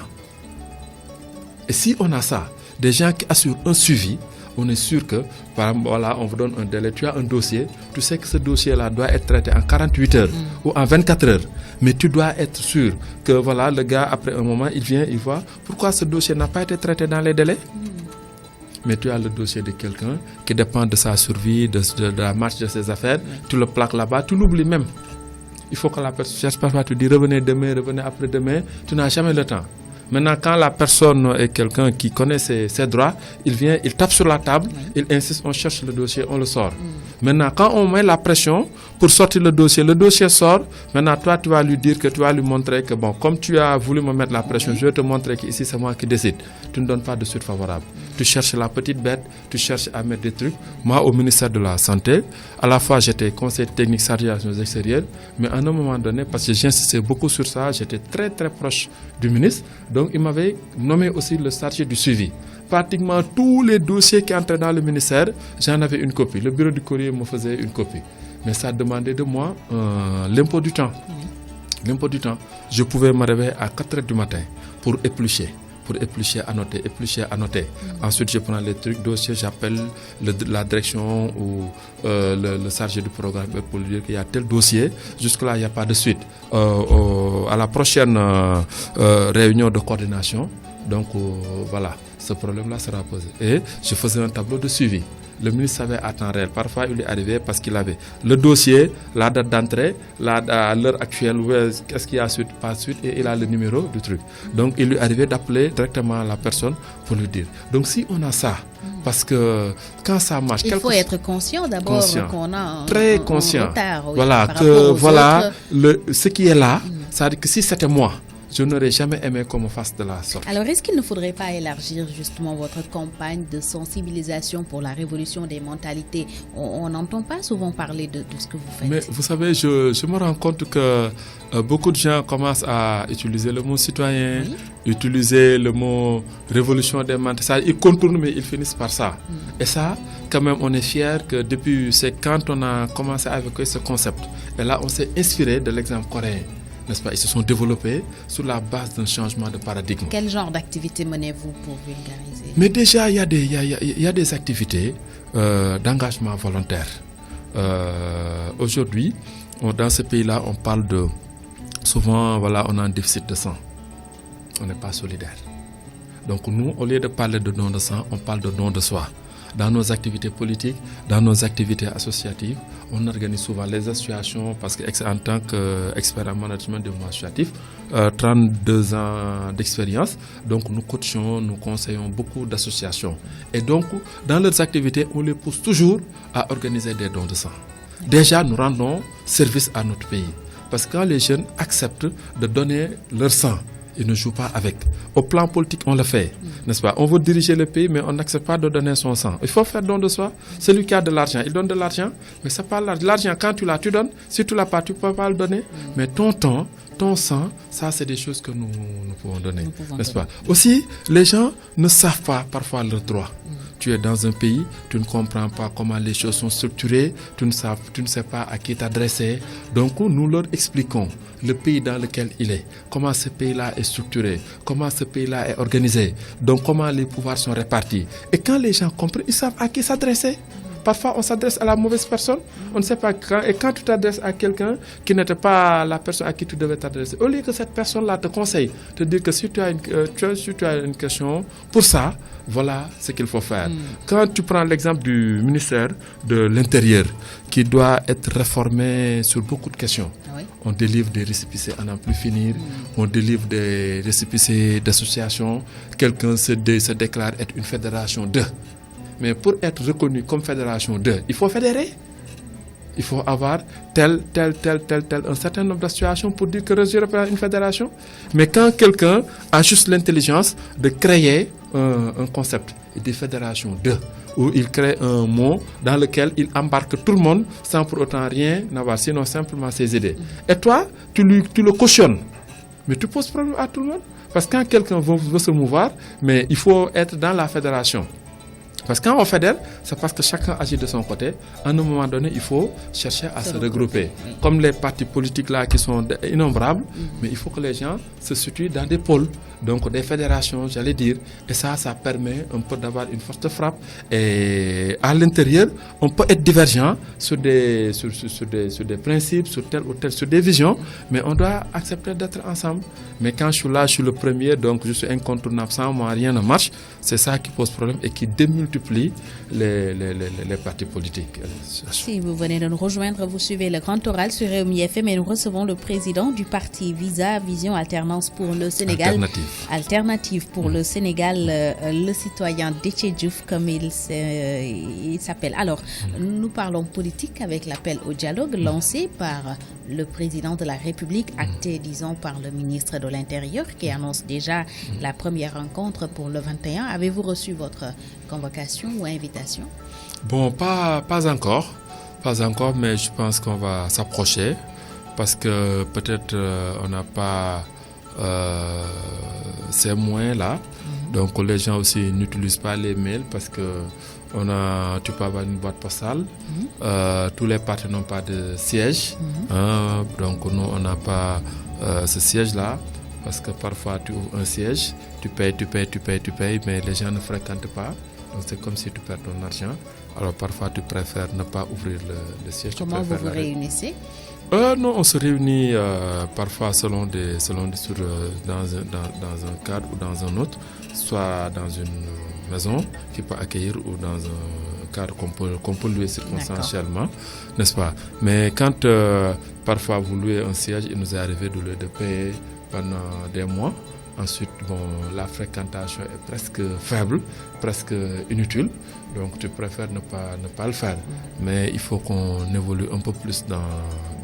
Et si on a ça, des gens qui assurent un suivi, on est sûr que, par exemple, voilà, on vous donne un délai, tu as un dossier, tu sais que ce dossier-là doit être traité en 48 heures ou en 24 heures. Mais tu dois être sûr que, voilà, le gars, après un moment, il vient, il voit pourquoi ce dossier n'a pas été traité dans les délais. Mais tu as le dossier de quelqu'un qui dépend de sa survie, de la marche de ses affaires, tu le plaques là-bas, tu l'oublies même. Il faut que la personne cherche parfois, tu dis revenez demain, revenez après-demain, tu n'as jamais le temps. Maintenant, quand la personne est quelqu'un qui connaît ses droits, il vient, il tape sur la table, il insiste, on cherche le dossier, on le sort. Maintenant, quand on met la pression pour sortir le dossier sort. Maintenant, toi, tu vas lui dire que tu vas lui montrer que, bon, comme tu as voulu me mettre la pression, je vais te montrer qu'ici, c'est moi qui décide. Tu ne donnes pas de suite favorable. Tu cherches la petite bête, tu cherches à mettre des trucs. Moi, au ministère de la Santé, à la fois, j'étais conseiller technique chargé des relations extérieures, mais à un moment donné, parce que j'insistais beaucoup sur ça, j'étais très, très proche du ministre. Donc, il m'avait nommé aussi le chargé du suivi. Pratiquement tous les dossiers qui entraient dans le ministère, j'en avais une copie. Le bureau du courrier me faisait une copie. Mais ça demandait de moi l'impôt du temps. L'impôt du temps. Je pouvais me réveiller à 4 h du matin pour éplucher, annoter. Ensuite, je prends les trucs, dossiers, j'appelle la direction ou le chargé du programme pour lui dire qu'il y a tel dossier. Jusque-là, il n'y a pas de suite. À la prochaine réunion de coordination, donc voilà, ce problème-là sera posé. Et je faisais un tableau de suivi. Le ministre savait à temps réel. Parfois, il lui arrivait parce qu'il avait le dossier, la date d'entrée, à l'heure actuelle, qu'est-ce qu'il y a suite, pas suite, et il a le numéro du truc. Donc, il lui arrivait d'appeler directement la personne pour lui dire. Donc, si on a ça, parce que quand ça marche... Il faut être conscient d'abord qu'on a très conscient. Retard, oui, voilà, que voilà, ce qui est là, ça veut dire que si c'était moi, je n'aurais jamais aimé qu'on me fasse de la sorte. Alors, est-ce qu'il ne faudrait pas élargir justement votre campagne de sensibilisation pour la révolution des mentalités? On n'entend pas souvent parler de ce que vous faites. Mais vous savez, je me rends compte que beaucoup de gens commencent à utiliser le mot citoyen, utiliser le mot révolution des mentalités. Ils contournent, mais ils finissent par ça. Et ça, quand même, on est fiers que depuis, c'est quand on a commencé avec ce concept. Et là, on s'est inspiré de l'exemple coréen. N'est-ce pas? Ils se sont développés sur la base d'un changement de paradigme. Quel genre d'activités menez-vous pour vulgariser? Mais déjà, il y a des activités d'engagement volontaire. Aujourd'hui, dans ce pays-là, on parle de... Souvent, voilà, on a un déficit de sang. On n'est pas solidaire. Donc nous, au lieu de parler de don de sang, on parle de don de soi. Dans nos activités politiques, dans nos activités associatives, on organise souvent les associations parce qu'en tant qu'expert en management de mouvements associatifs, 32 ans d'expérience, donc nous coachons, nous conseillons beaucoup d'associations. Et donc, dans leurs activités, on les pousse toujours à organiser des dons de sang. Déjà, nous rendons service à notre pays. Parce que quand les jeunes acceptent de donner leur sang, ils ne jouent pas avec. Au plan politique, on le fait, n'est-ce pas? On veut diriger le pays, mais on n'accepte pas de donner son sang. Il faut faire don de soi. Celui qui a de l'argent, il donne de l'argent, mais c'est pas l'argent. Quand tu l'as, tu donnes. Si tu l'as pas, tu peux pas le donner. Mais ton temps, ton sang, ça, c'est des choses que nous pouvons donner, n'est-ce pas? Aussi, les gens ne savent pas parfois leurs droits. Tu es dans un pays, tu ne comprends pas comment les choses sont structurées, tu ne sais pas à qui t'adresser. Donc, nous leur expliquons le pays dans lequel il est, comment ce pays-là est structuré, comment ce pays-là est organisé, donc comment les pouvoirs sont répartis. Et quand les gens comprennent, ils savent à qui s'adresser. Parfois, on s'adresse à la mauvaise personne, on ne sait pas quand. Et quand tu t'adresses à quelqu'un qui n'était pas la personne à qui tu devais t'adresser, au lieu que cette personne-là te conseille, te dire que si tu as une question, pour ça, voilà ce qu'il faut faire. Quand tu prends l'exemple du ministère de l'Intérieur, qui doit être réformé sur beaucoup de questions, on délivre des récépissés à n'en plus finir, on délivre des récépissés d'associations, quelqu'un se déclare être une fédération de... Mais pour être reconnu comme fédération 2, il faut fédérer. Il faut avoir tel, un certain nombre d'associations pour dire que je représente une fédération. Mais quand quelqu'un a juste l'intelligence de créer un concept de fédération 2, où il crée un mot dans lequel il embarque tout le monde sans pour autant rien avoir, sinon simplement ses idées. Et toi, tu le cautionnes. Mais tu poses problème à tout le monde. Parce que quand quelqu'un veut se mouvoir, mais il faut être dans la fédération. Parce que quand on fédère, c'est parce que chacun agit de son côté. À un moment donné, il faut chercher à se regrouper. Comme les partis politiques là qui sont innombrables, mais il faut que les gens se situent dans des pôles, donc des fédérations, j'allais dire. Et ça permet un peu d'avoir une force de frappe. Et à l'intérieur, on peut être divergent sur des principes, sur sur des visions, mais on doit accepter d'être ensemble. Mais quand je suis là, je suis le premier, donc je suis incontournable, sans moi rien ne marche. C'est ça qui pose problème et qui démultiplie les partis politiques. Si vous venez de nous rejoindre, vous suivez le Grand Oral sur Rewmi FM et nous recevons le président du parti VISA, Vision Alternance pour le Sénégal. Alternative pour le Sénégal, le citoyen Déthié Diouf, comme il s'appelle. Alors, nous parlons politique avec l'appel au dialogue lancé par le président de la République, acté, disons, par le ministre de l'Intérieur, qui annonce déjà la première rencontre pour le 21. Avez-vous reçu votre convocation ou invitation? Bon, pas encore. Pas encore, mais je pense qu'on va s'approcher parce que peut-être on n'a pas ces moyens-là. Donc les gens aussi n'utilisent pas les mails parce que tu peux avoir une boîte postale. Tous les partis n'ont pas de siège. Donc nous, on n'a pas ce siège-là. Parce que parfois tu ouvres un siège, tu payes, mais les gens ne fréquentent pas. Donc c'est comme si tu perds ton argent. Alors parfois tu préfères ne pas ouvrir le siège. Comment vous vous réunissez? Non, on se réunit parfois dans un cadre ou dans un autre, soit dans une maison qui peut accueillir ou dans un cadre qu'on peut louer circonstanciellement, n'est-ce pas? Mais quand parfois vous louez un siège, il nous est arrivé de payer pendant des mois. Ensuite, la fréquentation est presque faible, presque inutile. Donc, tu préfères ne pas le faire. Mais il faut qu'on évolue un peu plus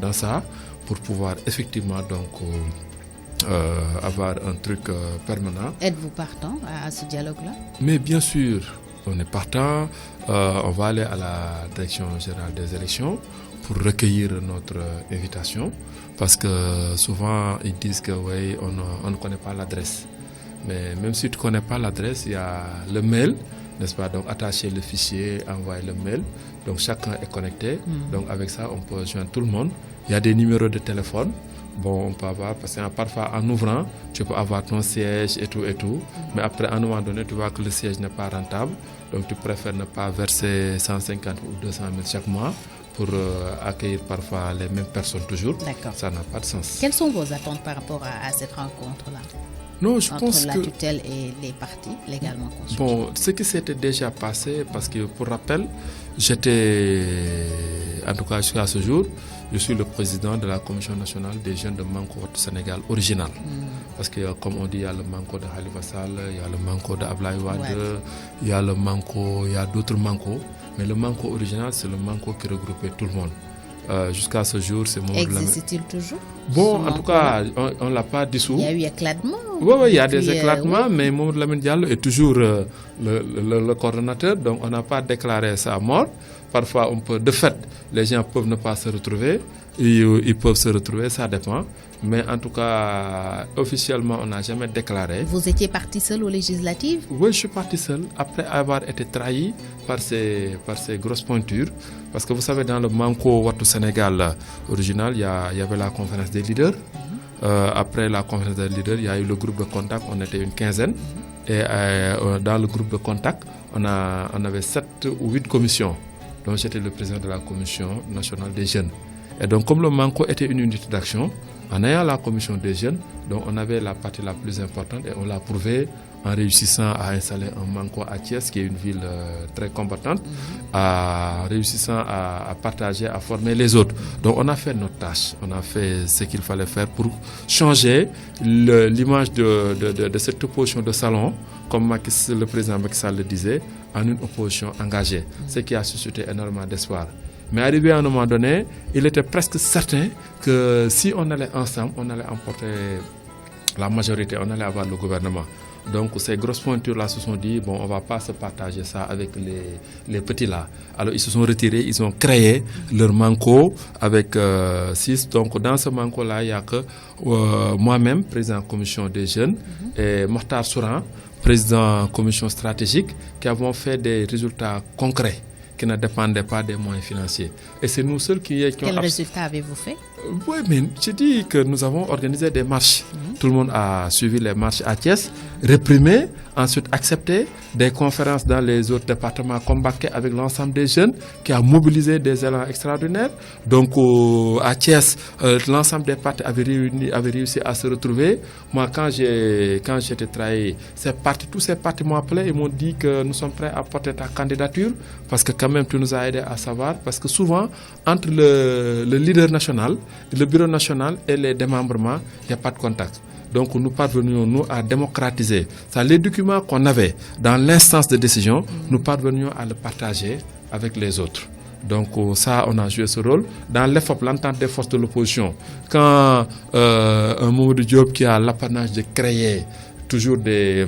dans ça pour pouvoir effectivement avoir un truc permanent. Êtes-vous partant à ce dialogue-là? Mais bien sûr, on est partant. On va aller à la direction générale des élections pour recueillir notre invitation. Parce que souvent, ils disent que oui, on ne connaît pas l'adresse. Mais même si tu ne connais pas l'adresse, il y a le mail, n'est-ce pas? Donc, attacher le fichier, envoyer le mail. Donc, chacun est connecté. Donc, avec ça, on peut joindre tout le monde. Il y a des numéros de téléphone. On peut avoir, parce que parfois, en ouvrant, tu peux avoir ton siège et tout. Mais après, à un moment donné, tu vois que le siège n'est pas rentable. Donc, tu préfères ne pas verser 150 ou 200 000 chaque mois pour accueillir parfois les mêmes personnes toujours. D'accord. Ça n'a pas de sens. Quelles sont vos attentes par rapport à cette rencontre-là? Non, je entre pense la que tutelle et les partis légalement constitués. Bon, ce qui s'était déjà passé, parce que pour rappel, j'étais, en tout cas jusqu'à ce jour, je suis le président de la Commission nationale des jeunes de Manko du Sénégal original. Parce que comme on dit, il y a le Manko de Khalifa Sall, il y a le Manko de Ablaye Wade, il y a le Manko, il y a d'autres Mankos. Mais le Manko original, c'est le Manko qui regroupait tout le monde. Jusqu'à ce jour, c'est mon... Existe-t-il toujours? Bon, en tout cas, on ne l'a pas dissous. Il y a eu éclatement. Oui, il y a des éclatements, mais Mamadou Lamine Diallo est toujours le coordonnateur, donc on n'a pas déclaré sa mort. Parfois, de fait, les gens peuvent ne pas se retrouver, ils peuvent se retrouver, ça dépend. Mais en tout cas, officiellement, on n'a jamais déclaré. Vous étiez parti seul aux législatives? Oui, je suis parti seul, après avoir été trahi par ces grosses pointures. Parce que vous savez, dans le Manko Wattu Sénégal original, il y avait la conférence des leaders. Après la conférence des leaders, il y a eu le groupe de contact, on était une quinzaine. Et dans le groupe de contact, on avait 7 ou 8 commissions. Donc j'étais le président de la commission nationale des jeunes. Et donc comme le Manko était une unité d'action, en ayant la commission des jeunes, donc on avait la partie la plus importante et on l'a prouvé en réussissant à installer un Manko à Thiès, qui est une ville très combattante, en réussissant à partager, à former les autres. Donc on a fait notre tâche, on a fait ce qu'il fallait faire pour changer l'image de cette opposition de salon, comme le président Macky Sall le disait, en une opposition engagée, ce qui a suscité énormément d'espoir. Mais arrivé à un moment donné, il était presque certain que si on allait ensemble, on allait emporter la majorité, on allait avoir le gouvernement. Donc ces grosses pointures-là se sont dit, bon, on ne va pas se partager ça avec les petits-là. Alors ils se sont retirés, ils ont créé leur Manko avec 6. Donc dans ce Manko-là, il n'y a que moi-même, président de la commission des jeunes, et Mokhtar Souran, président de la commission stratégique, qui avons fait des résultats concrets qui ne dépendaient pas des moyens financiers. Et c'est nous seuls qui ont... Quels résultats avez-vous fait? Oui, mais je dis que nous avons organisé des marches. Tout le monde a suivi les marches à Thiès, réprimé, ensuite accepté des conférences dans les autres départements combattus avec l'ensemble des jeunes qui a mobilisé des élans extraordinaires. Donc à Thiès, l'ensemble des partis avaient réussi à se retrouver. Moi, quand j'étais trahi, tous ces partis m'ont appelé et m'ont dit que nous sommes prêts à porter ta candidature parce que quand même tu nous as aidé à savoir. Parce que souvent, entre le leader national, le bureau national et les démembrements, il n'y a pas de contact. Donc nous parvenions, nous, à démocratiser. Ça, les documents qu'on avait dans l'instance de décision, nous parvenions à le partager avec les autres. Donc ça, on a joué ce rôle. Dans l'EFOP, l'entente des forces de l'opposition, quand un Mamadou Diop qui a l'apanage de créer toujours des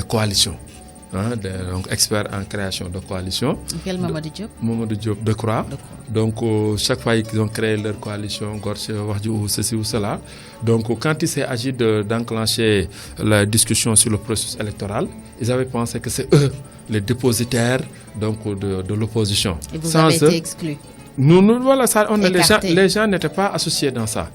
coalitions, donc expert en création de coalition. Quel Mamadou Diop? Mamadou Diop Decroix. Donc chaque fois qu'ils ont créé leur coalition, Gorche, Wahdi ou ceci ou cela. Donc quand il s'est agi d'enclencher la discussion sur le processus électoral, ils avaient pensé que c'est eux les dépositaires donc, de l'opposition. Et vous avez été exclus? Nous, voilà, ça, les gens n'étaient pas associés dans ça.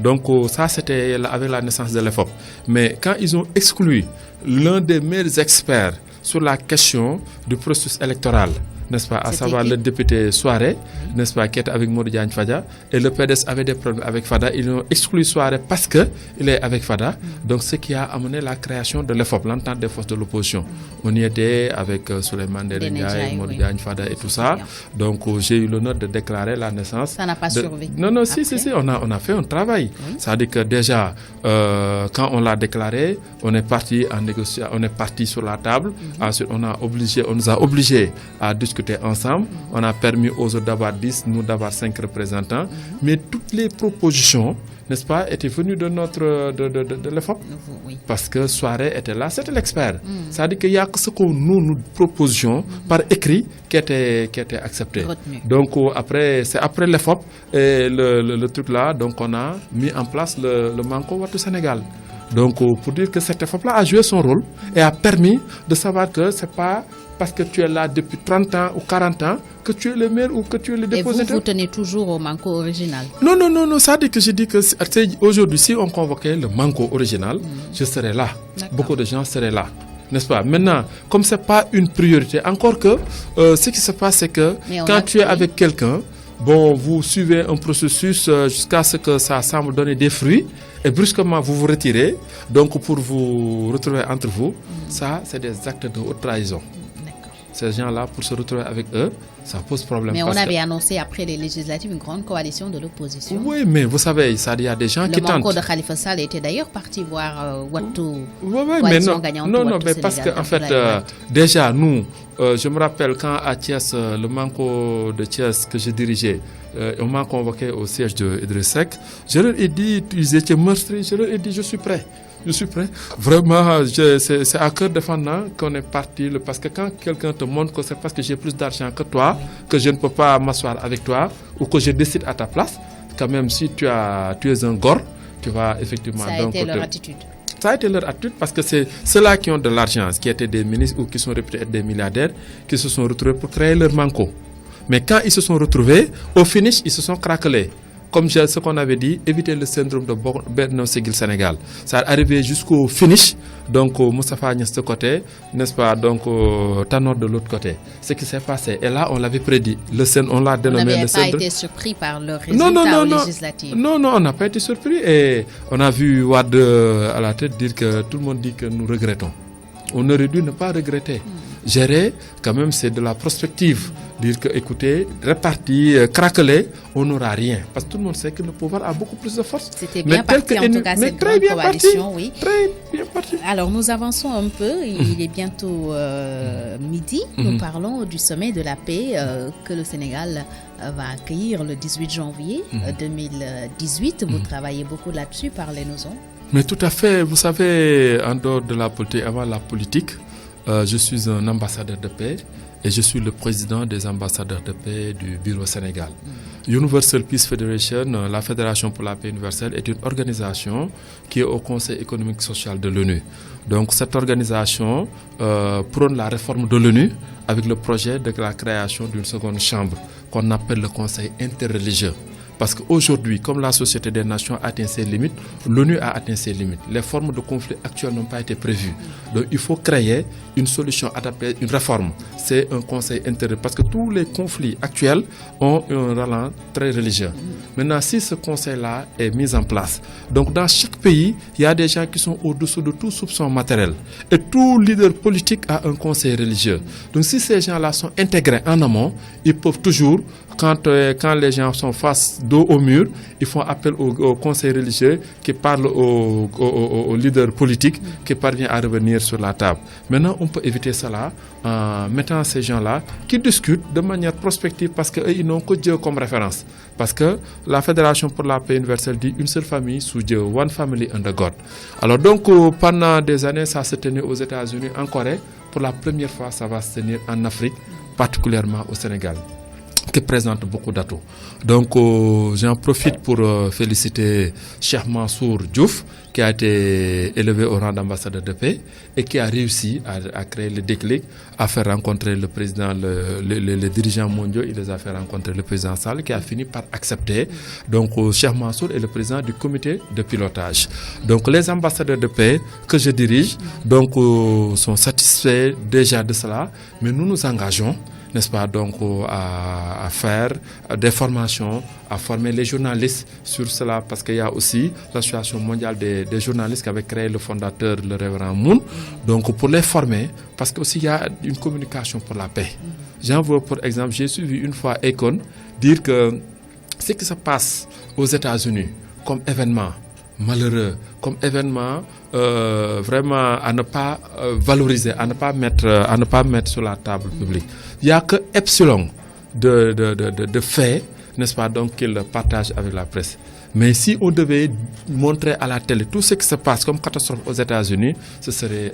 Donc ça, c'était avec la naissance de l'EFOP. Mais quand ils ont exclu l'un des meilleurs experts sur la question du processus électoral, n'est-ce pas, à savoir le député Soare, n'est-ce pas, qui était avec Modou Diagne Fada, et le PDS avait des problèmes avec Fada, ils ont exclu Soare parce qu'il est avec Fada, donc ce qui a amené la création de l'EFOP, l'entente des forces de l'opposition. On y était avec Souleymane Ndéné, Modou Diagne Fada et tout ça, donc j'ai eu l'honneur de déclarer la naissance. Ça n'a pas survécu? Non, si, on a fait un travail. C'est-à-dire que déjà, quand on l'a déclaré, on est parti en négociation, on est parti sur la table, ensuite on nous a obligés à discuter ensemble, on a permis aux autres d'avoir 10, nous d'avoir 5 représentants, mais toutes les propositions, n'est-ce pas, étaient venues de l'EFOP, parce que Soare était là, c'était l'expert. C'est-à-dire qu'il n'y a que ce que nous proposions par écrit qui était accepté. Donc c'est après l'EFOP et le truc là, donc on a mis en place le Manko Wattu Sénégal. Donc pour dire que cette EFOP là a joué son rôle et a permis de savoir que c'est pas parce que tu es là depuis 30 ans ou 40 ans que tu es le maire ou que tu es le dépositaire. Et vous tenez toujours au Manko original? Non, ça dit que je dis que aujourd'hui, si on convoquait le Manko original, je serais là. Beaucoup de gens seraient là. N'est-ce pas? Maintenant, comme ce n'est pas une priorité, encore que ce qui se passe, c'est que quand tu es avec quelqu'un, bon, vous suivez un processus jusqu'à ce que ça semble donner des fruits et brusquement vous vous retirez. Donc pour vous retrouver entre vous, ça c'est des actes de haute trahison. Ces gens-là, pour se retrouver avec eux, ça pose problème. Mais on avait annoncé après les législatives une grande coalition de l'opposition. Oui, mais vous savez, il y a des gens qui tentent. Le Manko de Khalifa Sall était d'ailleurs parti voir Wattu. Mais non, mais parce qu'en fait, déjà, nous, je me rappelle quand à Thiès, le Manko de Thiès que j'ai dirigé, on m'a convoqué au siège de Idriss Seck. Je leur ai dit, ils étaient meurtris, je leur ai dit, je suis prêt. Vraiment, c'est à cœur défendant qu'on est parti. Parce que quand quelqu'un te montre que c'est parce que j'ai plus d'argent que toi, que je ne peux pas m'asseoir avec toi, ou que je décide à ta place, quand même, si tu es un gore, tu vas effectivement... Ça a été leur attitude. Ça a été leur attitude parce que c'est ceux-là qui ont de l'argent, qui étaient des ministres ou qui sont réputés être des milliardaires, qui se sont retrouvés pour créer leur Manko. Mais quand ils se sont retrouvés, au finish, ils se sont craquelés. comme ce qu'on avait dit, éviter le syndrome de Benno Siggil Sénégal. Ça arrivé jusqu'au finish, donc Moustapha Niasse de côté, n'est-ce pas, donc Tanor de l'autre côté. Ce qui s'est passé, et là on l'avait prédit, on l'a dénommé le syndrome. Vous n'avez pas été surpris par le résultat législatif? Non, on n'a pas été surpris, et on a vu Wade à la tête dire que tout le monde dit que nous regrettons. On aurait dû ne pas regretter. Gérer, quand même, c'est de la prospective. Dire que, écoutez, réparti, craquelé, on n'aura rien. Parce que tout le monde sait que le pouvoir a beaucoup plus de force. C'était bien parti, en tout cas, cette grande coalition, oui. Très bien parti. Alors, nous avançons un peu. Il est bientôt midi. Nous parlons du sommet de la paix que le Sénégal va accueillir le 18 janvier 2018. Vous travaillez beaucoup là-dessus. Parlez-nous-en. Mais tout à fait. Vous savez, en dehors de la politique, avant la politique, je suis un ambassadeur de paix et je suis le président des ambassadeurs de paix du Bureau Sénégal. Universal Peace Federation, la Fédération pour la paix universelle, est une organisation qui est au Conseil économique et social de l'ONU. Donc cette organisation prône la réforme de l'ONU avec le projet de la création d'une seconde chambre qu'on appelle le Conseil interreligieux. Parce qu'aujourd'hui, comme la Société des Nations atteint ses limites, l'ONU a atteint ses limites. Les formes de conflit actuelles n'ont pas été prévues. Donc il faut créer une solution adaptée, une réforme. C'est un conseil intérieur. Parce que tous les conflits actuels ont un ralent très religieux. Maintenant, si ce conseil-là est mis en place, donc dans chaque pays, il y a des gens qui sont au-dessous de tout soupçon matériel. Et tout leader politique a un conseil religieux. Donc si ces gens-là sont intégrés en amont, ils peuvent toujours, quand les gens sont face dos au mur, ils font appel au conseil religieux qui parle au leader politique qui parvient à revenir sur la table. Maintenant, on peut éviter cela en mettant ces gens-là qui discutent de manière prospective parce qu'ils n'ont que Dieu comme référence. Parce que la Fédération pour la paix universelle dit une seule famille sous Dieu, one family under God. Alors donc, pendant des années, ça se tenait aux États-Unis, en Corée. Pour la première fois, ça va se tenir en Afrique, particulièrement au Sénégal, qui présente beaucoup d'atouts. Donc j'en profite pour féliciter Cheikh Mansour Diouf qui a été élevé au rang d'ambassadeur de paix et qui a réussi à créer le déclic, à faire rencontrer le président, les dirigeants mondiaux, il les a fait rencontrer le président Sall qui a fini par accepter. Donc Cheikh Mansour est le président du comité de pilotage. Donc les ambassadeurs de paix que je dirige donc, sont satisfaits déjà de cela, mais nous nous engageons, n'est-ce pas, donc à faire des formations, à former les journalistes sur cela, parce qu'il y a aussi l'Association mondiale des journalistes qu'avait créé le fondateur, le révérend Moon, donc pour les former, parce qu'il y a une communication pour la paix. J'en veux pour exemple, j'ai suivi une fois Akon dire que ce qui se passe aux États-Unis comme événement malheureux, comme événement vraiment à ne pas valoriser, à ne pas mettre sur la table publique. Il n'y a que epsilon de faits, n'est-ce pas, donc qu'il partage avec la presse. Mais si on devait montrer à la télé tout ce qui se passe comme catastrophe aux États-Unis, ce serait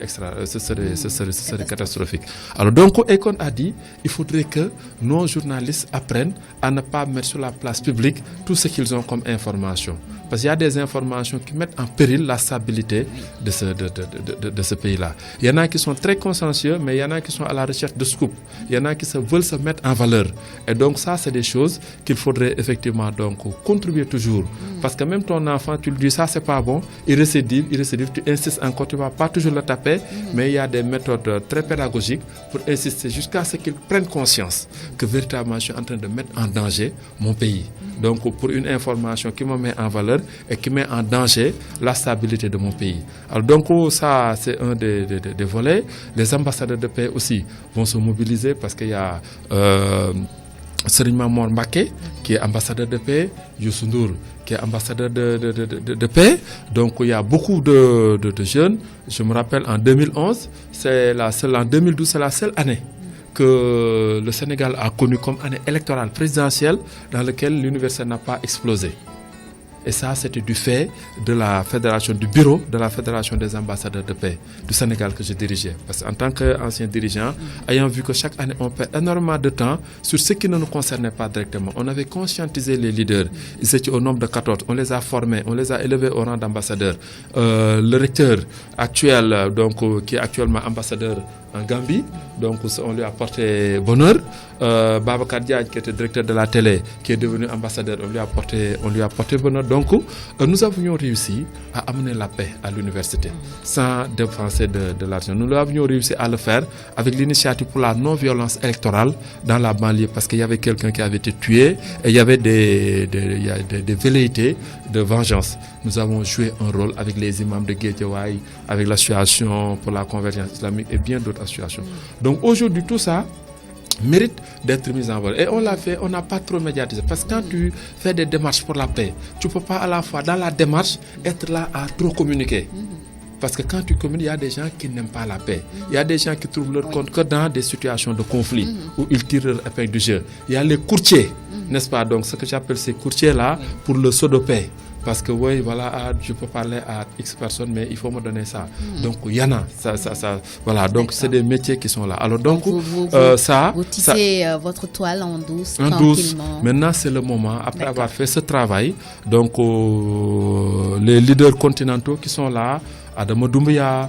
catastrophique. Alors donc, Akon a dit, il faudrait que nos journalistes apprennent à ne pas mettre sur la place publique tout ce qu'ils ont comme information. Parce qu'il y a des informations qui mettent en péril la stabilité de ce pays-là. Il y en a qui sont très consciencieux, mais il y en a qui sont à la recherche de scoop. Il y en a qui veulent se mettre en valeur. Et donc ça, c'est des choses qu'il faudrait effectivement donc contribuer toujours. Parce que même ton enfant, tu lui dis ça, c'est pas bon, il récidive, tu insistes encore, tu ne vas pas toujours le taper, mais il y a des méthodes très pédagogiques pour insister jusqu'à ce qu'il prenne conscience que véritablement je suis en train de mettre en danger mon pays. Donc pour une information qui me met en valeur et qui met en danger la stabilité de mon pays. Alors donc ça c'est un des volets. Les ambassadeurs de paix aussi vont se mobiliser parce qu'il y a Serigne Mamour Mbacké qui est ambassadeur de paix, Youssou Ndour qui est ambassadeur de paix. Donc il y a beaucoup de jeunes. Je me rappelle en 2011, en 2012 c'est la seule année que le Sénégal a connu comme année électorale présidentielle dans laquelle l'université n'a pas explosé. Et ça, c'était du fait de la fédération, du bureau de la Fédération des ambassadeurs de paix du Sénégal que je dirigeais. Parce qu'en tant qu'ancien dirigeant, ayant vu que chaque année, on perd énormément de temps sur ce qui ne nous concernait pas directement, on avait conscientisé les leaders. Ils étaient au nombre de 14. On les a formés, on les a élevés au rang d'ambassadeurs. Le recteur actuel, donc, qui est actuellement ambassadeur en Gambie, donc on lui a porté bonheur. Babacar Diagne, qui était directeur de la télé, qui est devenu ambassadeur, on lui a porté bonheur. Donc nous avions réussi à amener la paix à l'université sans dépenser de l'argent. Nous avions réussi à le faire avec l'initiative pour la non-violence électorale dans la banlieue, parce qu'il y avait quelqu'un qui avait été tué et il y avait des velléités de vengeance. Nous avons joué un rôle avec les imams de Guédiawaye, avec l'association pour la convergence islamique et bien d'autres associations. Donc aujourd'hui, tout ça mérite d'être mis en valeur. Et on l'a fait, on n'a pas trop médiatisé. Parce que quand tu fais des démarches pour la paix, tu ne peux pas à la fois, dans la démarche, être là à trop communiquer. Parce que quand tu communiques, il y a des gens qui n'aiment pas la paix. Il y a des gens qui trouvent leur compte que dans des situations de conflit, où ils tirent leur épingle du jeu. Il y a les courtiers, n'est-ce pas? Donc ce que j'appelle ces courtiers-là, pour le saut de paix. Parce que oui, voilà, je peux parler à X personnes, mais il faut me donner ça. Donc il y en a, ça, voilà. Donc c'est des métiers qui sont là. Alors donc vous tissez votre toile en douce, tranquillement. Maintenant c'est le moment, après avoir fait ce travail, donc les leaders continentaux qui sont là, Adama Doumbouya,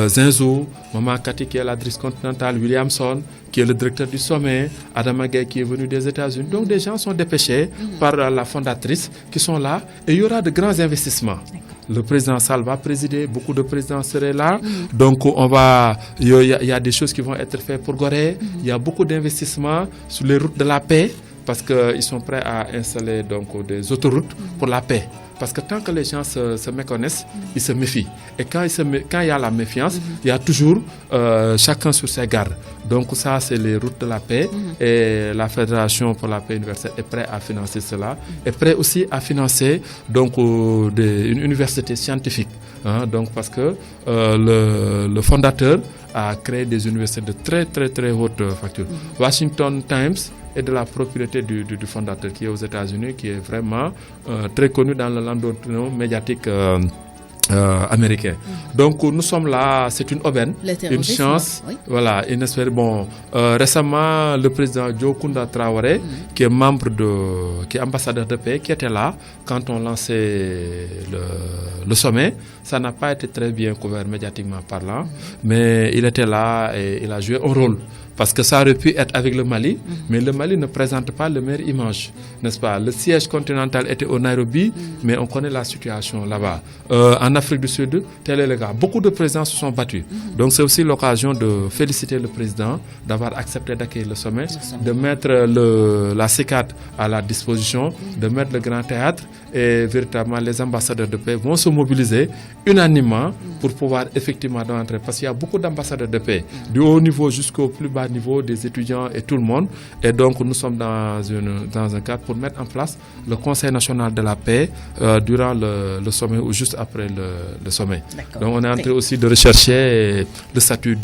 Zinzo, Maman Kati qui est la directrice continentale, Williamson qui est le directeur du sommet, Adama Gaye qui est venu des États-Unis. Donc des gens sont dépêchés par la fondatrice qui sont là et il y aura de grands investissements. Le président Sall va présider, beaucoup de présidents seraient là. Donc il y a des choses qui vont être faites pour Gorée. Il y a beaucoup d'investissements sur les routes de la paix parce qu'ils sont prêts à installer donc des autoroutes pour la paix. Parce que tant que les gens se méconnaissent, ils se méfient. Et quand il y a la méfiance, il y a toujours chacun sur ses gardes. Donc ça, c'est les routes de la paix. Et la Fédération pour la paix universelle est prête à financer cela. Est prête aussi à financer donc, une université scientifique. Hein, donc parce que le fondateur a créé des universités de très très très haute facture. Washington Times est de la propriété du fondateur qui est aux États-Unis, qui est vraiment très connu dans le landau médiatique américain. Donc nous sommes là, c'est une aubaine, une chance, voilà, une espèce. Bon, récemment le président Diokounda Traoré, qui est ambassadeur de paix, qui était là quand on lançait le sommet. Ça n'a pas été très bien couvert médiatiquement parlant, mais il était là et il a joué un rôle. Parce que ça aurait pu être avec le Mali, mais le Mali ne présente pas la meilleure image, n'est-ce pas? Le siège continental était au Nairobi, mais on connaît la situation là-bas. En Afrique du Sud, tel est le cas. Beaucoup de présidents se sont battus. Donc c'est aussi l'occasion de féliciter le président d'avoir accepté d'accueillir le sommet, de mettre la CICAD à la disposition, de mettre le grand théâtre, et véritablement les ambassadeurs de paix vont se mobiliser unanimement pour pouvoir effectivement entrer. Parce qu'il y a beaucoup d'ambassadeurs de paix, du haut niveau jusqu'au plus bas niveau, des étudiants et tout le monde. Et donc nous sommes dans un cadre pour mettre en place le Conseil national de la paix durant le sommet ou juste après le sommet. Donc on est en train aussi de rechercher le statut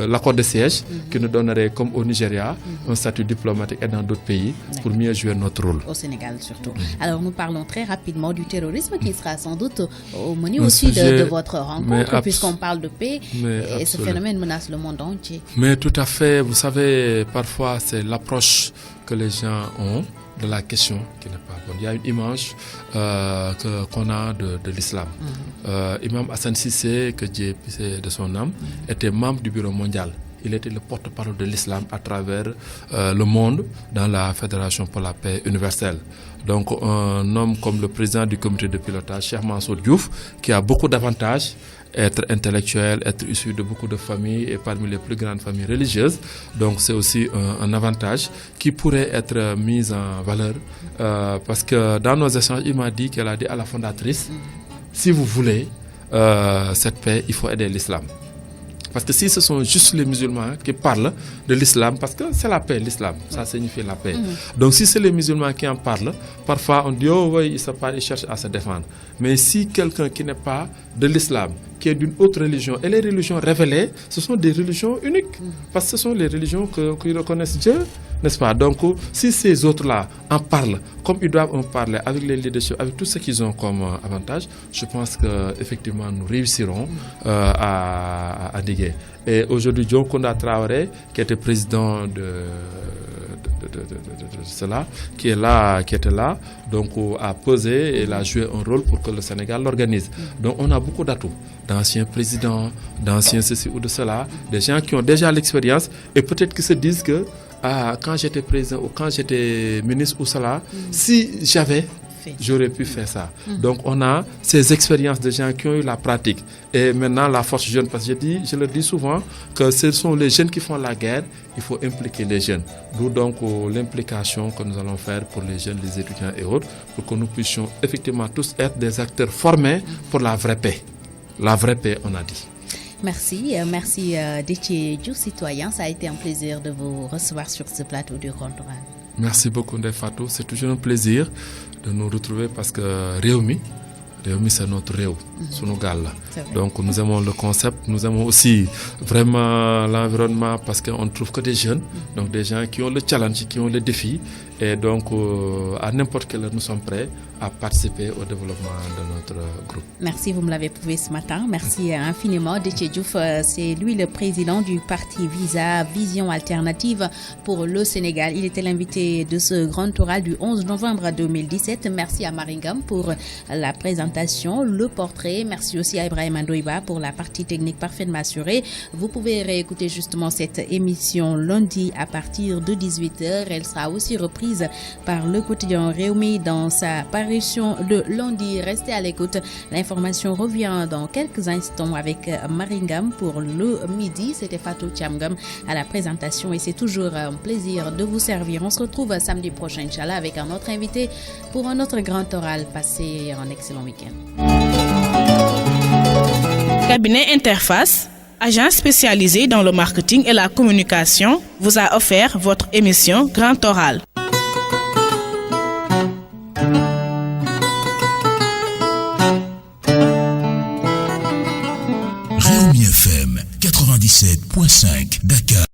l'accord de siège qui nous donnerait, comme au Nigeria, un statut diplomatique et dans d'autres pays pour mieux jouer notre rôle. Au Sénégal surtout. Alors nous parlons très rapidement du terrorisme qui sera sans doute au menu aussi de votre rencontre, puisqu'on parle de paix et ce phénomène menace le monde entier. Mais tout à fait, vous savez, parfois c'est l'approche que les gens ont de la question qui n'est pas bonne. Il y a une image qu'on a de l'islam. Imam Hassan Sissé, que Dieu puisse de son âme, était membre du Bureau mondial. Il était le porte-parole de l'islam à travers le monde dans la Fédération pour la paix universelle. Donc un homme comme le président du comité de pilotage, Cheikh Mansour Diouf, qui a beaucoup d'avantages, être intellectuel, être issu de beaucoup de familles et parmi les plus grandes familles religieuses. Donc c'est aussi un avantage qui pourrait être mis en valeur parce que dans nos échanges, il m'a dit qu'elle a dit à la fondatrice, si vous voulez cette paix, il faut aider l'islam. Parce que si ce sont juste les musulmans qui parlent de l'islam, parce que c'est la paix, l'islam, ça signifie la paix. Donc si c'est les musulmans qui en parlent, parfois on dit, oh oui, ils cherchent à se défendre. Mais si quelqu'un qui n'est pas de l'islam, qui est d'une autre religion. Et les religions révélées, ce sont des religions uniques. Parce que ce sont les religions qui reconnaissent Dieu, n'est-ce pas? Donc, si ces autres-là en parlent comme ils doivent en parler, avec les leaderships, avec tout ce qu'ils ont comme avantage, je pense qu'effectivement, nous réussirons à diguer. Et aujourd'hui, John Kounda Traoré, qui était président de cela, qui était là, donc a pesé et il a joué un rôle pour que le Sénégal l'organise. Donc on a beaucoup d'atouts, d'anciens présidents, d'anciens ceci ou de cela, des gens qui ont déjà l'expérience et peut-être qui se disent que quand j'étais président ou quand j'étais ministre ou cela, si j'aurais pu faire ça. Donc on a ces expériences de gens qui ont eu la pratique. Et maintenant la force jeune, parce que je le dis souvent, que ce sont les jeunes qui font la guerre, il faut impliquer les jeunes. D'où donc l'implication que nous allons faire pour les jeunes, les étudiants et autres, pour que nous puissions effectivement tous être des acteurs formés pour la vraie paix. La vraie paix, on a dit. Merci Déthié Diouf, citoyen. Ça a été un plaisir de vous recevoir sur ce plateau du Grand Oral. Merci beaucoup Ndeye Fatou. C'est toujours un plaisir de nous retrouver parce que Réumi, c'est notre Réu, Sunugal. Donc nous aimons le concept, nous aimons aussi vraiment l'environnement parce qu'on ne trouve que des jeunes, donc des gens qui ont le challenge, qui ont le défi. Et donc à n'importe quelle heure nous sommes prêts à participer au développement de notre groupe. Merci, vous me l'avez prouvé ce matin. Merci infiniment. Déthié Diouf, c'est lui le président du parti Visa, Vision Alternative pour le Sénégal. Il était l'invité de ce grand oral du 11 novembre 2017. Merci à Maringam pour la présentation, le portrait. Merci aussi à Ibrahim Ndoiba pour la partie technique parfaitement assurée. Vous pouvez réécouter justement cette émission lundi à partir de 18h. Elle sera aussi reprise par le quotidien Réumi dans sa parution de lundi. Restez à l'écoute. L'information revient dans quelques instants avec Maringam pour le midi. C'était Fatou Thiamgam à la présentation et c'est toujours un plaisir de vous servir. On se retrouve samedi prochain, Inch'Allah, avec un autre invité pour un autre grand oral. Passez un excellent week-end. Cabinet Interface, agence spécialisée dans le marketing et la communication, vous a offert votre émission Grand Oral. Réumi FM 97.5 Dakar.